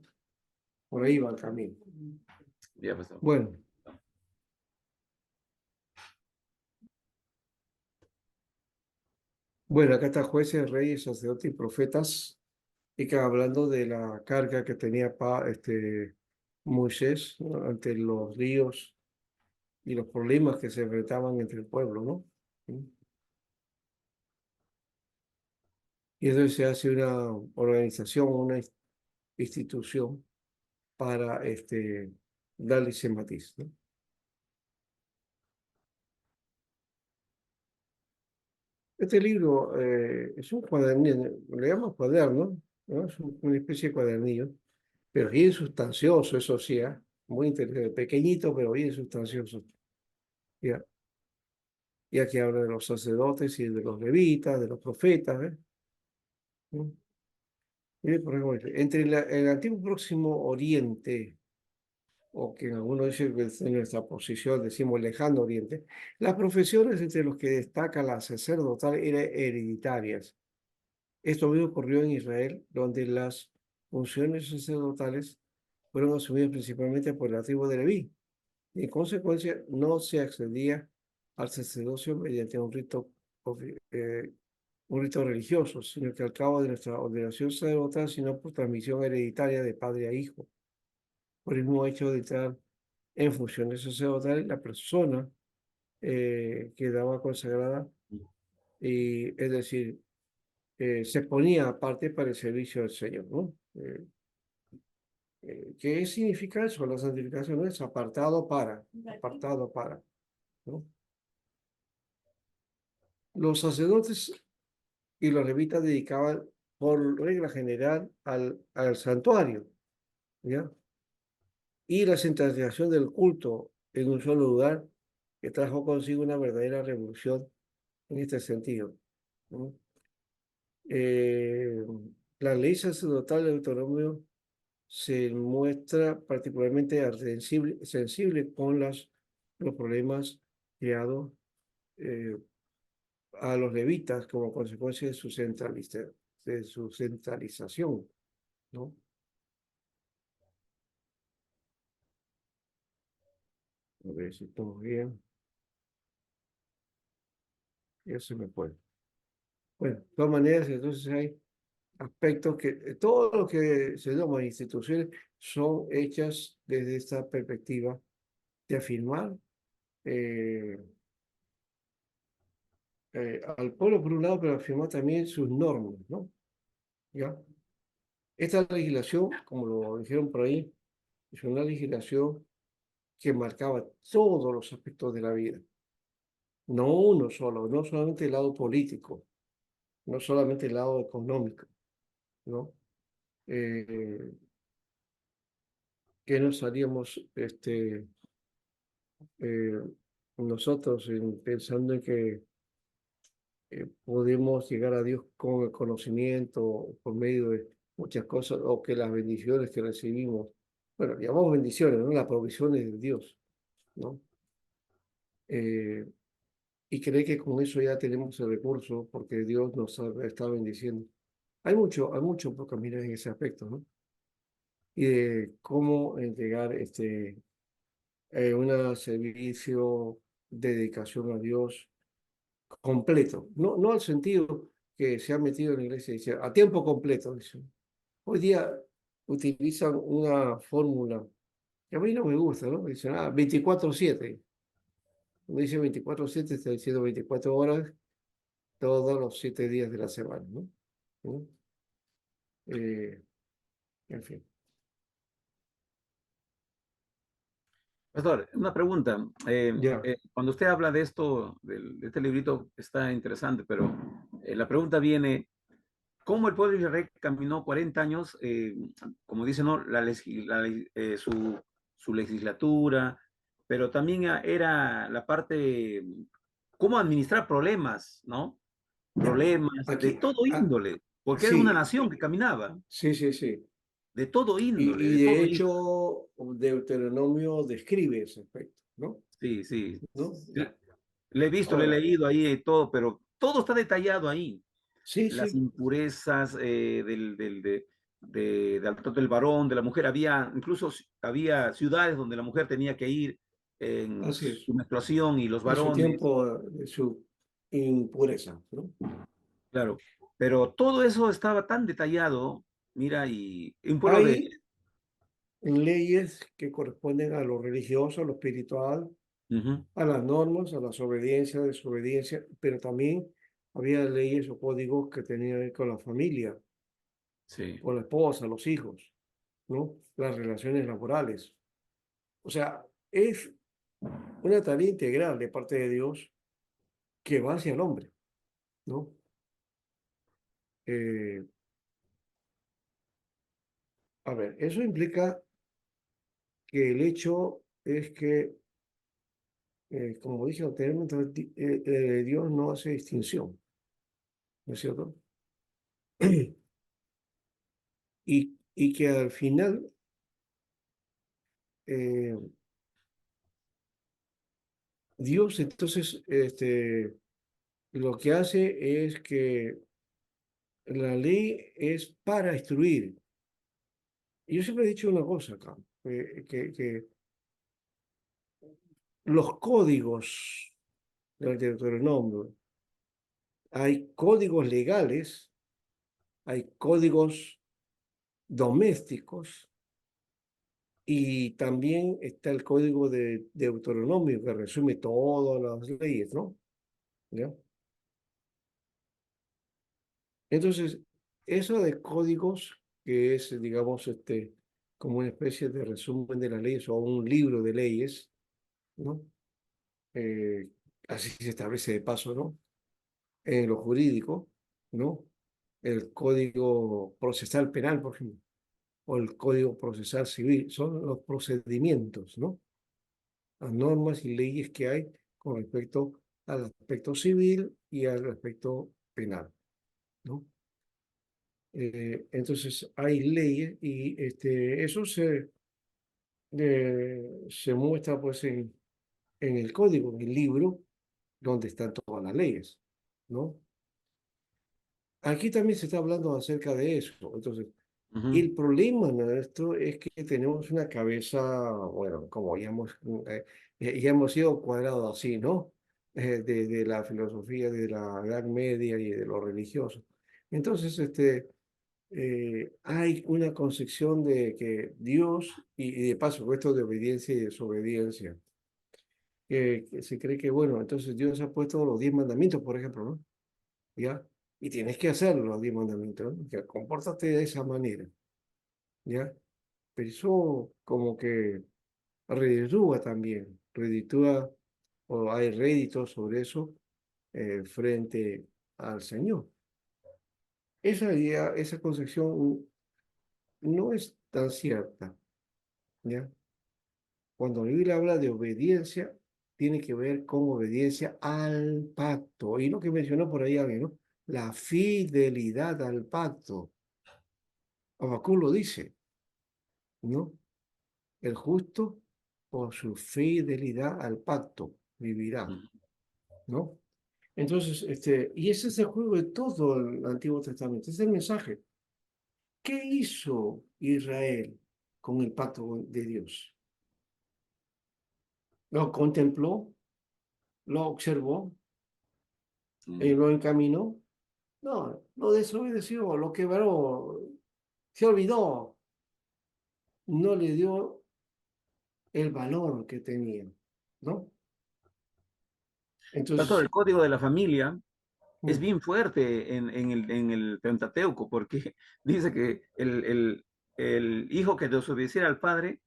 Por ahí va el camino. Ya, pastor. Bueno, acá está jueces, reyes, sacerdotes y profetas, y que hablando de la carga que tenía Moisés, ¿no? Ante los líos y los problemas que se enfrentaban entre el pueblo, ¿no? Y entonces se hace una organización, una institución para darle ese matiz, ¿no? Este libro es un cuadernillo, le llamamos cuaderno, ¿no? Es una especie de cuadernillo, pero bien sustancioso, eso sí, ¿ah? Muy interesante, pequeñito, pero bien sustancioso. ¿Ya? Y aquí habla de los sacerdotes y de los levitas, de los profetas, ¿eh? ¿Mm? Mire, por ejemplo, entre el antiguo Próximo Oriente, o que en algunos dicen que en nuestra posición decimos lejano Oriente, las profesiones entre los que destaca la sacerdotal eran hereditarias. Esto mismo ocurrió en Israel, donde las funciones sacerdotales fueron asumidas principalmente por la tribu de Leví. Y en consecuencia, no se accedía al sacerdocio mediante un rito religioso, sino que al cabo de nuestra ordenación sacerdotal, sino por transmisión hereditaria de padre a hijo. Por el mismo hecho de entrar en funciones sacerdotales, la persona quedaba consagrada, y, es decir, se ponía aparte para el servicio del Señor, ¿no? ¿Qué significa eso? La santificación es apartado para, ¿no? Los sacerdotes y los levitas dedicaban por regla general al santuario, ¿ya? Y la centralización del culto en un solo lugar que trajo consigo una verdadera revolución en este sentido, ¿no? Eh, la ley sacerdotal de Deuteronomio se muestra particularmente sensible con los problemas creados eh, a los levitas como consecuencia de de su centralización, ¿no? A ver si estamos bien. Ya se me fue. Bueno, de todas maneras, entonces hay aspectos que todo lo que se llama instituciones son hechas desde esta perspectiva de afirmar eh, al pueblo por un lado, pero afirmar también sus normas, ¿no? ¿Ya? Esta legislación, como lo dijeron por ahí, es una legislación que marcaba todos los aspectos de la vida, no uno solo, no solamente el lado político, no solamente el lado económico, ¿no? Eh, que no estaríamos eh, nosotros pensando en que podemos llegar a Dios con el conocimiento, por medio de muchas cosas, o que las bendiciones que recibimos, bueno, llamamos bendiciones, ¿no? Las provisiones de Dios, ¿no? Eh, y cree que con eso ya tenemos el recurso porque Dios nos está bendiciendo. Hay mucho por caminar en ese aspecto, ¿no? Y de cómo entregar un servicio de dedicación a Dios completo, no al sentido que se ha metido en la iglesia, dice, a tiempo completo, dicen. Hoy día utilizan una fórmula que a mí no me gusta, ¿no? Dicen, 24/7. Cuando dice 24/7 está diciendo 24 horas todos los 7 días de la semana, ¿no? ¿No? Eh, en fin. Pastor, una pregunta. Ya. Cuando usted habla de esto, de este librito, está interesante, pero la pregunta viene, ¿cómo el pueblo de Israel caminó 40 años, como dice, ¿no? Su legislatura, pero también era la parte, cómo administrar problemas, ¿no? Problemas de Aquí, todo a- índole. porque era una Sí, nación que caminaba sí, sí, sí. de todo índole, Y de de todo índole. hecho, Deuteronomio describe ese aspecto, ¿no? Sí, sí. ¿No? L- Le he visto, le he Ahora, leído ahí y todo, pero todo está detallado ahí. sí, Las sí, impurezas del trato del varón, de la mujer. Había, incluso había ciudades donde la mujer tenía que ir en así es. su menstruación y los En su varones, tiempo de su impureza, ¿no? claro. Pero todo eso estaba tan detallado, mira, y un pueblo de... Hay leyes que corresponden a lo religioso, a lo espiritual, Ujú, a las normas, a las obediencias, desobediencias, pero también había leyes o códigos que tenían que ver con la familia, sí. con la esposa, los hijos, ¿no? Las relaciones laborales. O sea, es una tarea integral de parte de Dios que va hacia el hombre, ¿no? Eh, a ver, eso implica que el hecho es que, como dije anteriormente, Dios no hace distinción, ¿no es cierto? Y que al final eh, Dios entonces lo que hace es que la ley es para instruir. Y yo siempre he dicho una cosa acá, que los códigos del Deuteronomio, hay códigos legales, hay códigos domésticos y también está el código de Deuteronomio que resume todas las leyes, ¿no? ¿Ya? Entonces, eso de códigos, que es, digamos, como una especie de resumen de las leyes o un libro de leyes, ¿no? Eh, así se establece de paso, ¿no? En lo jurídico, ¿no? El Código Procesal Penal, por ejemplo, o el Código Procesal Civil, son los procedimientos, ¿no? Las normas y leyes que hay con respecto al aspecto civil y al aspecto penal, ¿no? Entonces hay leyes y eso se muestra pues en el código, en el libro, donde están todas las leyes, ¿no? Aquí también se está hablando acerca de eso. Entonces, Ujú. el problema nuestro es que tenemos una cabeza, bueno, como ya hemos sido cuadrados así, ¿no? De la filosofía de la Edad Media y de lo religioso. Entonces, hay una concepción de que Dios, y de paso, esto de obediencia y desobediencia, que se cree que, bueno, entonces Dios ha puesto los 10 mandamientos, por ejemplo, ¿no? ¿Ya? Y tienes que hacer los 10 mandamientos, ¿no? Que compórtate de esa manera, ¿ya? Pero eso como que reditúa también, reditúa, o hay réditos sobre eso frente al Señor. Esa idea, esa concepción no es tan cierta, ¿ya? Cuando la Biblia habla de obediencia, tiene que ver con obediencia al pacto. Y lo que mencionó por ahí alguien, ¿no? La fidelidad al pacto. Habacuc lo dice, ¿no? El justo por su fidelidad al pacto vivirá, ¿no? Entonces, y ese es el juego de todo el Antiguo Testamento, ese es el mensaje. ¿Qué hizo Israel con el pacto de Dios? Lo contempló, lo observó, Mm. lo encaminó. No, lo desobedeció, lo quebró, se olvidó, no le dio el valor que tenía, ¿no? Pastor, el Entonces, código de la familia es mm, bien fuerte en el Pentateuco, porque dice que el hijo que desobedeciera al padre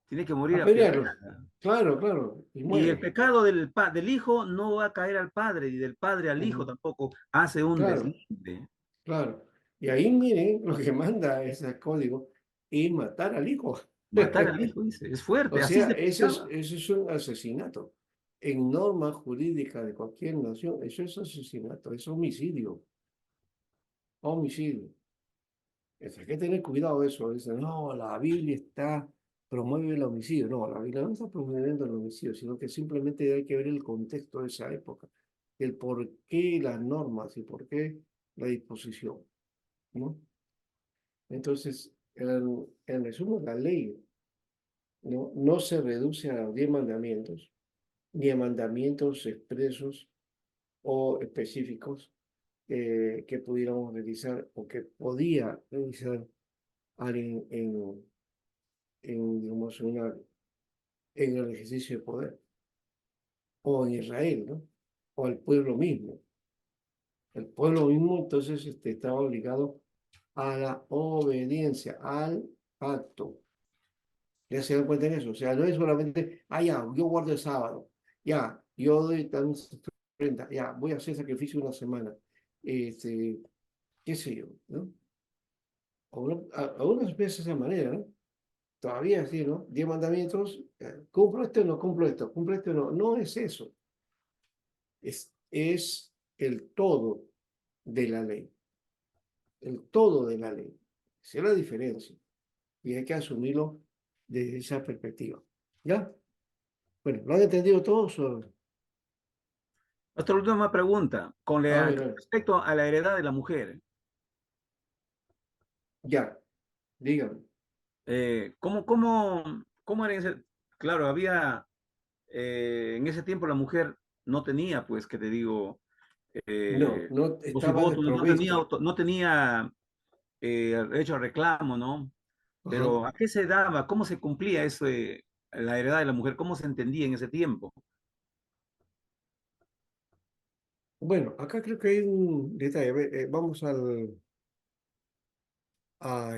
tiene que morir apedrearlo. apedreado. Claro, claro, y Y el muere. pecado del hijo no va a caer al padre, y del padre al hijo Ujú. tampoco hace un Claro, deslinde. claro. Y ahí miren lo que manda ese código y matar al hijo. Matar al hijo, dice, es fuerte, O así sea, se pensaba. ese es un asesinato. En norma jurídica de cualquier nación, eso es asesinato, es homicidio. homicidio. Hay que tener cuidado de eso. Dicen, no, la Biblia promueve el homicidio. No, la Biblia no está promoviendo el homicidio, sino que simplemente hay que ver el contexto de esa época, el por qué las normas y por qué la disposición, ¿no? Entonces, en resumen, la ley no se reduce a 10 mandamientos, ni a mandamientos expresos o específicos que pudiéramos realizar o que podía realizar alguien digamos, en el ejercicio de poder, o en Israel, ¿no? O al pueblo mismo. El pueblo mismo entonces estaba obligado a la obediencia, al pacto. Ya se dan cuenta en eso. O sea, no es solamente, ya, yo guardo el sábado, ya, yo doy tan ofrenda, ya, voy a hacer sacrificio una semana. Este, qué sé yo, ¿no? Algunas veces de esa manera, ¿no? Todavía sí, ¿no? 10 mandamientos, cumplo esto o no cumplo esto, cumplo esto o no. No es eso. Es el todo de la ley. El todo de la ley. Esa es la diferencia. Y hay que asumirlo desde esa perspectiva. ¿Ya? Bueno, ¿lo han entendido todos? Otra última pregunta, A ver, a ver. respecto a la heredad de la mujer. Ya, dígame. ¿Cómo era ese? Claro, había, en ese tiempo la mujer no tenía, pues, que te digo, No, eh, no voz y estaba voto, desprovista. no tenía derecho a reclamo, ¿no? Ajá. Pero ¿a qué se daba? ¿Cómo se cumplía eso, la heredad de la mujer? ¿Cómo se entendía en ese tiempo? Bueno, acá creo que hay un detalle. Vamos a a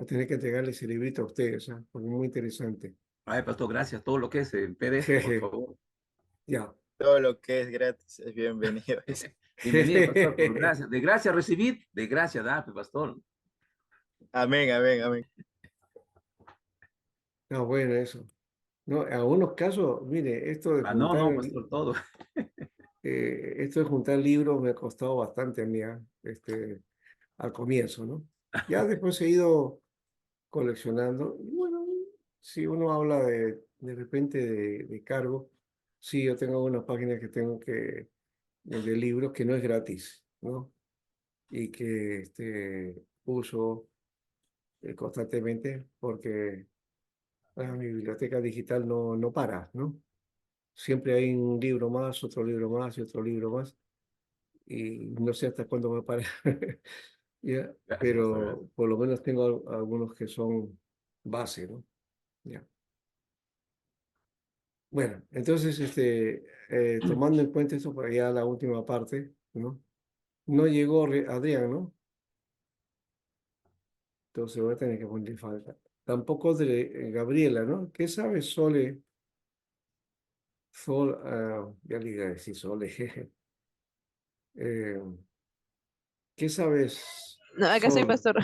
tener que entregarle ese librito a ustedes, ¿ah? Porque es muy interesante. Ay, pastor, gracias. Todo lo que es el PDF, por favor. Ya. Todo lo que es gratis es bienvenido. Bienvenido, pastor, por gracia. De gracia recibid, de gracia da, pues, pastor. Amén, amén, amén. No, bueno, eso. No, en algunos casos, mire, Ah, no, no, pastor, todo. esto de juntar libros me ha costado bastante a mí, ¿ah? Al comienzo, ¿no? Ya después he ido coleccionando. Y bueno, si uno habla de repente de cargo, sí, yo tengo una página que tengo de libros que no es gratis, ¿no? Y que uso constantemente porque mi biblioteca digital no para, ¿no? Siempre hay un libro más, otro libro más y otro libro más, y no sé hasta cuándo va a parar. Ya, Gracias, pastor. Gracias. pero por lo menos tengo algunos que son base, ¿no? Ya. Bueno, entonces, tomando en cuenta esto para ya la última parte, ¿no? No llegó Adrián, ¿no? Entonces voy a tener que poner falta. Tampoco de Gabriela, ¿no? ¿Qué sabes, Sole? Ya le iba a decir Sole. Eh, ¿Qué sabes, No, acá soy Sol? pastor.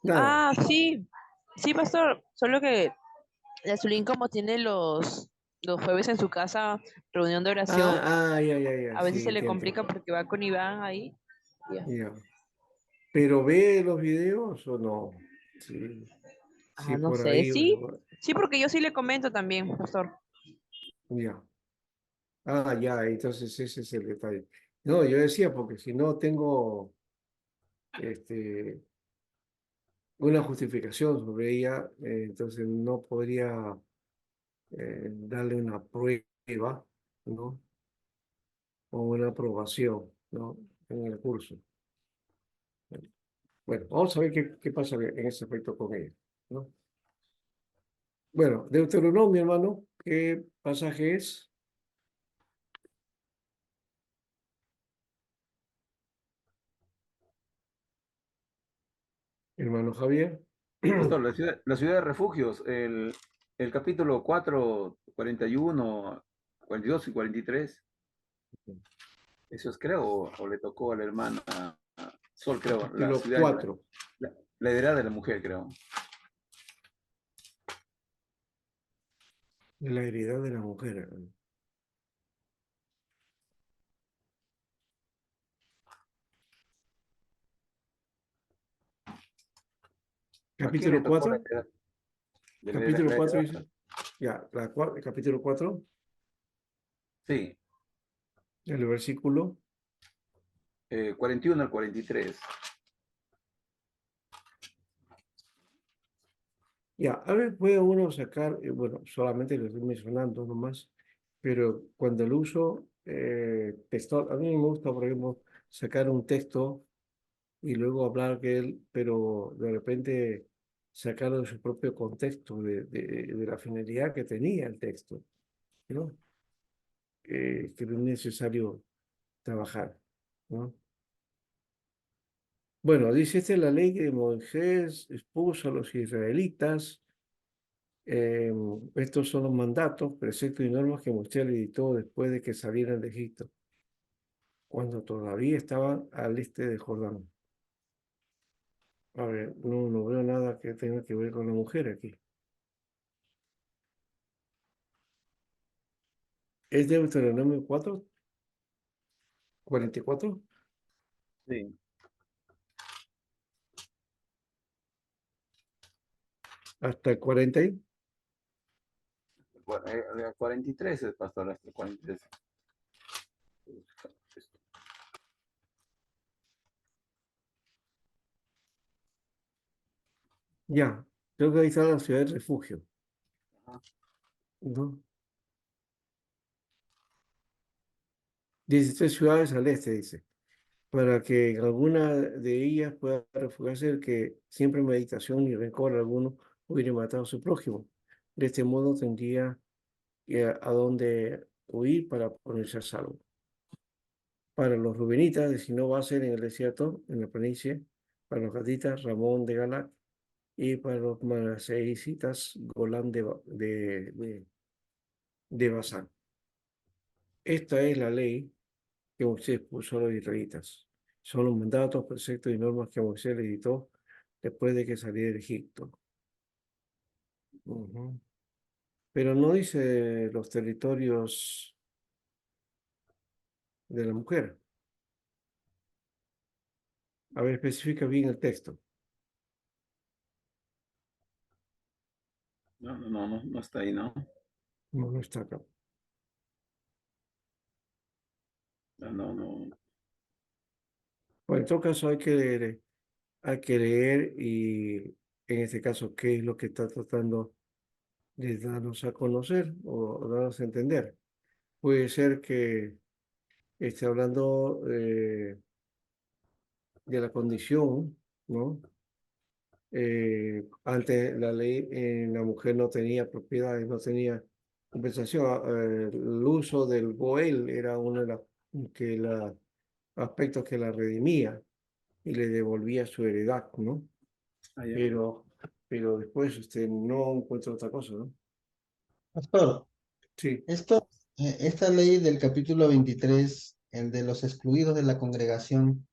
Nada. Ah, sí, sí, pastor. Solo que la Zulín como tiene los jueves en su casa reunión de oración, Ya, a veces sí, se le entiendo. complica porque va con Iván ahí. Ya. Ya. ¿Pero ve los videos o no? Sí, sí, Ah, no por sé, ahí. sí, sí, porque yo sí le comento también, pastor. Ya. Ya, entonces ese es el detalle. No, yo decía, porque si no tengo este, una justificación sobre ella, entonces no podría darle una prueba, ¿no? O una aprobación, ¿no? En el curso. Bueno, vamos a ver qué pasa en ese aspecto con ella, ¿no? Bueno, Deuteronomio, hermano, ¿qué pasaje es? Hermano Javier. Pastor, la ciudad de refugios, el capítulo 4, 41, 42 y 43. Eso es, creo, o le tocó a la hermana Sol, creo, la Capítulo ciudad, 4, la heredad de la mujer, creo. la heredad de la mujer. Aquí me capítulo tocó 4, capítulo 4 dice, ya, capítulo 4, sí, el versículo, 41 al 43. ya, a ver, puede uno sacar, bueno, solamente lo estoy mencionando nomás, pero cuando el uso textual, a mí me gusta, por ejemplo, sacar un texto y luego hablar de él, pero de repente sacarlo de su propio contexto, de la finalidad que tenía el texto, ¿no? Que no es necesario trabajar, ¿no? Bueno, dice, esta es la ley que Moisés expuso a los israelitas. Estos son los mandatos, preceptos y normas que Moisés le dictó después de que salieran de Egipto, cuando todavía estaban al este de Jordán. A ver, no veo nada que tenga que ver con la mujer aquí. ¿Es Deuteronomio 4, 44 Sí. hasta el 40? 43 es pastor, hasta el 43. Ya, creo que ahí está la ciudad de refugio, Ajá. ¿no? 16 ciudades al este, dice, para que en alguna de ellas pueda refugiarse el que siempre en meditación ni rencor alguno hubiera matado a su prójimo. De este modo tendría a dónde huir para ponerse a salvo. Para los rubenitas designó va a ser en el desierto, en la planicie, para los gaditas, Ramón de Galac, y para los manaseícitas, Golán de Basán. Esta es la ley que Moisés puso a los israelitas. Son los mandatos, preceptos y normas que Moisés le dictó después de que saliera de Egipto. Ujú. Pero no dice los territorios de la mujer. A ver, especifica bien el texto. No está ahí, ¿no? No, no está acá. No. Bueno, en todo caso hay que leer y en este caso, ¿qué es lo que está tratando de darnos a conocer o darnos a entender? Puede ser que esté hablando de la condición, ¿no? Antes la ley, la mujer no tenía propiedades, no tenía compensación. El uso del Goel era uno de los aspectos que la redimía y le devolvía su heredad, ¿no? Allá. Pero, pero después no encuentro otra cosa, ¿no? Pastor, Sí, esta ley del capítulo 23, el de los excluidos de la congregación,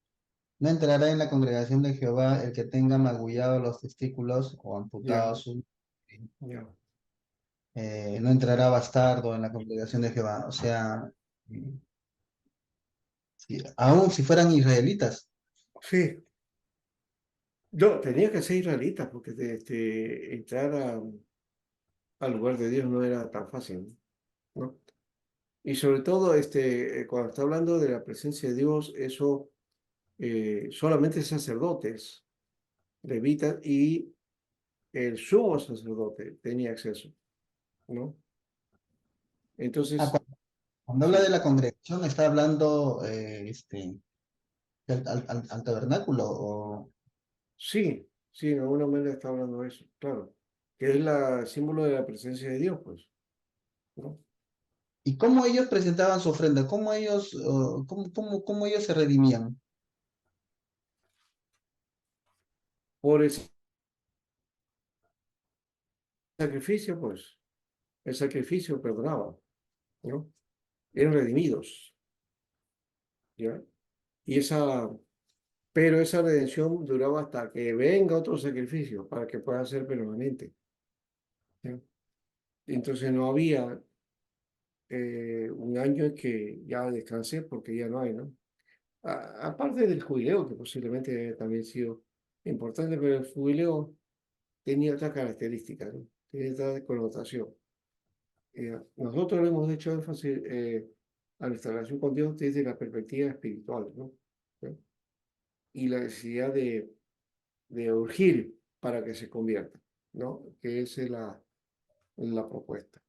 no entrará en la congregación de Jehová el que tenga magullados los testículos o ya, amputados sus. ya. No entrará bastardo en la congregación de Jehová. O sea, mm, aún si fueran israelitas. Sí, yo tenía que ser israelita porque entrar al lugar de Dios no era tan fácil, ¿no? Y sobre todo, cuando está hablando de la presencia de Dios, eso solamente sacerdotes, levitas y el sumo sacerdote tenía acceso, ¿no? Ah, Entonces, cuando habla de sí, la congregación, está hablando al tabernáculo. sí, en alguna manera está hablando de eso, claro, que es la símbolo de la presencia de Dios, pues, ¿no? ¿Y cómo ellos presentaban su ofrenda? ¿Cómo ellos, cómo ellos se redimían? Por ese sacrificio, pues, el sacrificio perdonaba, ¿no? Eran redimidos, ¿ya? Y pero esa redención duraba hasta que venga otro sacrificio para que pueda ser permanente, ¿ya? Entonces no había un año en que ya descansé porque ya no hay, ¿no? Aparte del jubileo, que posiblemente haya también sido importante, pero el jubileo tenía otra característica, ¿no? Tenía otra connotación. Nosotros le hemos hecho énfasis a nuestra relación con Dios desde la perspectiva espiritual, ¿no? ¿Sí? Y la necesidad de urgir para que se convierta, ¿no? Que esa es la propuesta.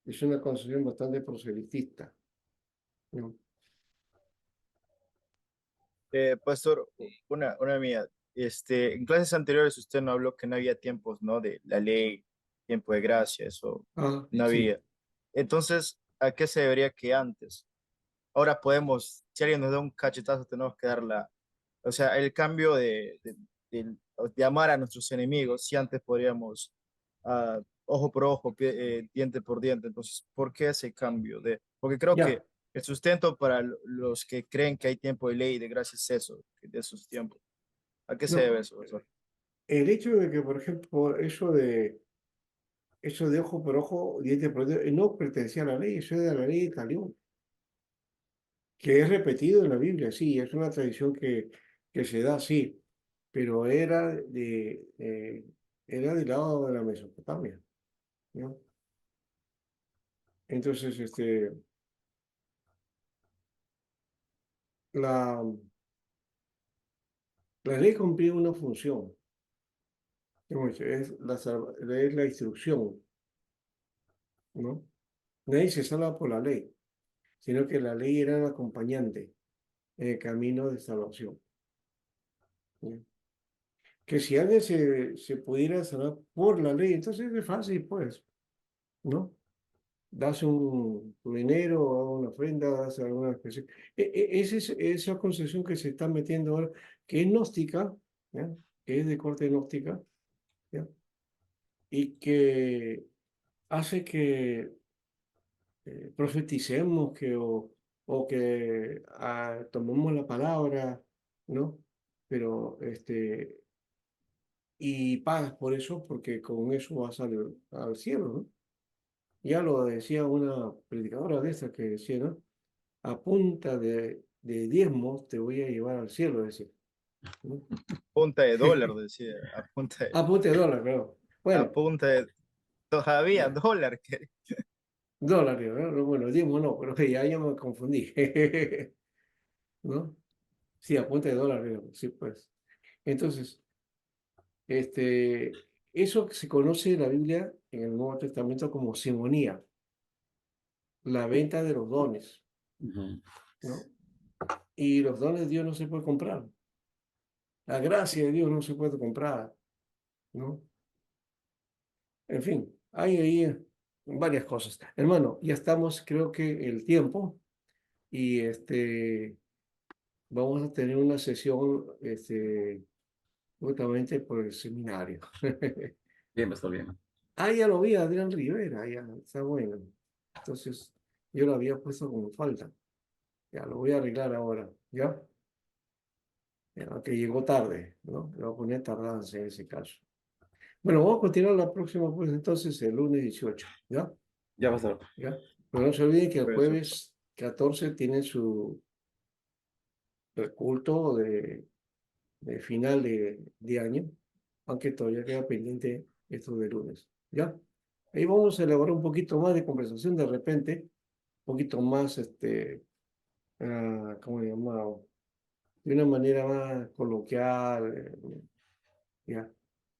Es una concepción bastante proselitista, ¿no? Pastor, una mía. En clases anteriores usted no habló que no había tiempos, ¿no? De la ley, tiempo de gracia, eso Ah, no sí. había. Entonces, ¿a qué se debería que antes? Ahora podemos, si alguien nos da un cachetazo, tenemos que dar o sea, el cambio de amar a nuestros enemigos, si antes podríamos, ojo por ojo, diente por diente. Entonces, ¿por qué ese cambio? Porque creo que Ya, el sustento para los que creen que hay tiempo de ley y de gracia es eso, de esos tiempos. ¿A qué se no. debe eso, pastor? El hecho de que, por ejemplo, eso de ojo por ojo, diente por diente, no pertenecía a la ley, eso es de la ley de Talión, que es repetido en la Biblia, sí, es una tradición que se da, sí, pero era del lado de la Mesopotamia, ¿no? Entonces, la, la ley cumplía una función, hemos dicho, es la instrucción, ¿no? Nadie se salva por la ley, sino que la ley era un acompañante en el camino de salvación, ¿no? Que si alguien se pudiera salvar por la ley, entonces es fácil, pues, ¿no? Das un dinero o una ofrenda, das alguna especie. Esa concepción que se está metiendo ahora, que es gnóstica, ¿ya? Que es de corte gnóstica, ¿ya? Y que hace que profeticemos o que tomemos la palabra, ¿no? Pero, y pagas por eso porque con eso vas al cielo, ¿no? Ya lo decía una predicadora de esta que decía, ¿no? A punta de diezmos te voy a llevar al cielo, decía, ¿no? Punta de dólar, decía, A punta de dólar, claro. a Bueno, punta de, todavía ya, dólar. dólares, ¿no? Bueno, diezmos no, pero ya me confundí, ¿no? Sí, a punta de dólares, sí, pues. Entonces, eso que se conoce en la Biblia, en el Nuevo Testamento, como simonía, la venta de los dones, Ujú. ¿no? Y los dones de Dios no se puede comprar. La gracia de Dios no se puede comprar, ¿no? En fin, hay ahí varias cosas. Hermano, ya estamos, creo que el tiempo, y vamos a tener una sesión, justamente por el seminario. Bien, pastor, bien. Ah, ya lo vi, Adrián Rivera, ya, está bueno. Entonces, yo lo había puesto como falta. Ya, lo voy a arreglar ahora, ¿ya? Aunque llegó tarde, ¿no? Le voy a poner tardanza en ese caso. Bueno, vamos a continuar la próxima, pues entonces, el lunes 18, ¿ya? Ya, pastor. ¿Ya? Pero no se olviden que el Pues, jueves 14 tienen el culto de final de año, aunque todavía queda pendiente esto de lunes, ¿ya? Ahí vamos a elaborar un poquito más de conversación de repente, un poquito más, ¿cómo le llamamos? De una manera más coloquial, ¿ya?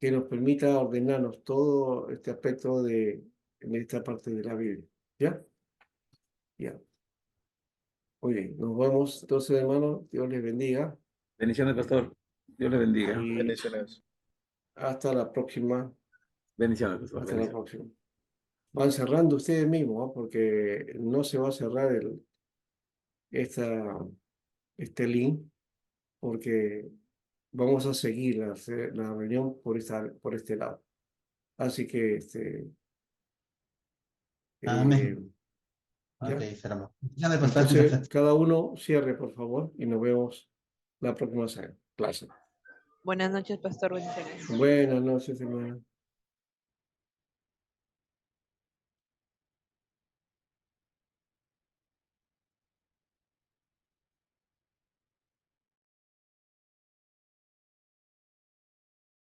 Que nos permita ordenarnos todo este aspecto en esta parte de la Biblia, ¿ya? Ya. Muy bien, nos vemos entonces, hermano. Dios les bendiga Bendiciones, pastor. Dios le bendiga. y bendiciones. hasta la próxima. Bendiciones, pastor. Hasta la Bendiciones. próxima. Van cerrando ustedes mismos, ¿ah? Porque no se va a cerrar esta, este link, porque vamos a seguir la reunión por este lado. Así que, eh, Amén. Ok, ya. cerramos. Ya me Entonces, pasaste. cada uno cierre, por favor, y nos vemos la próxima clase. Buenas noches, pastor. Bendiciones. Buenas noches, hermano.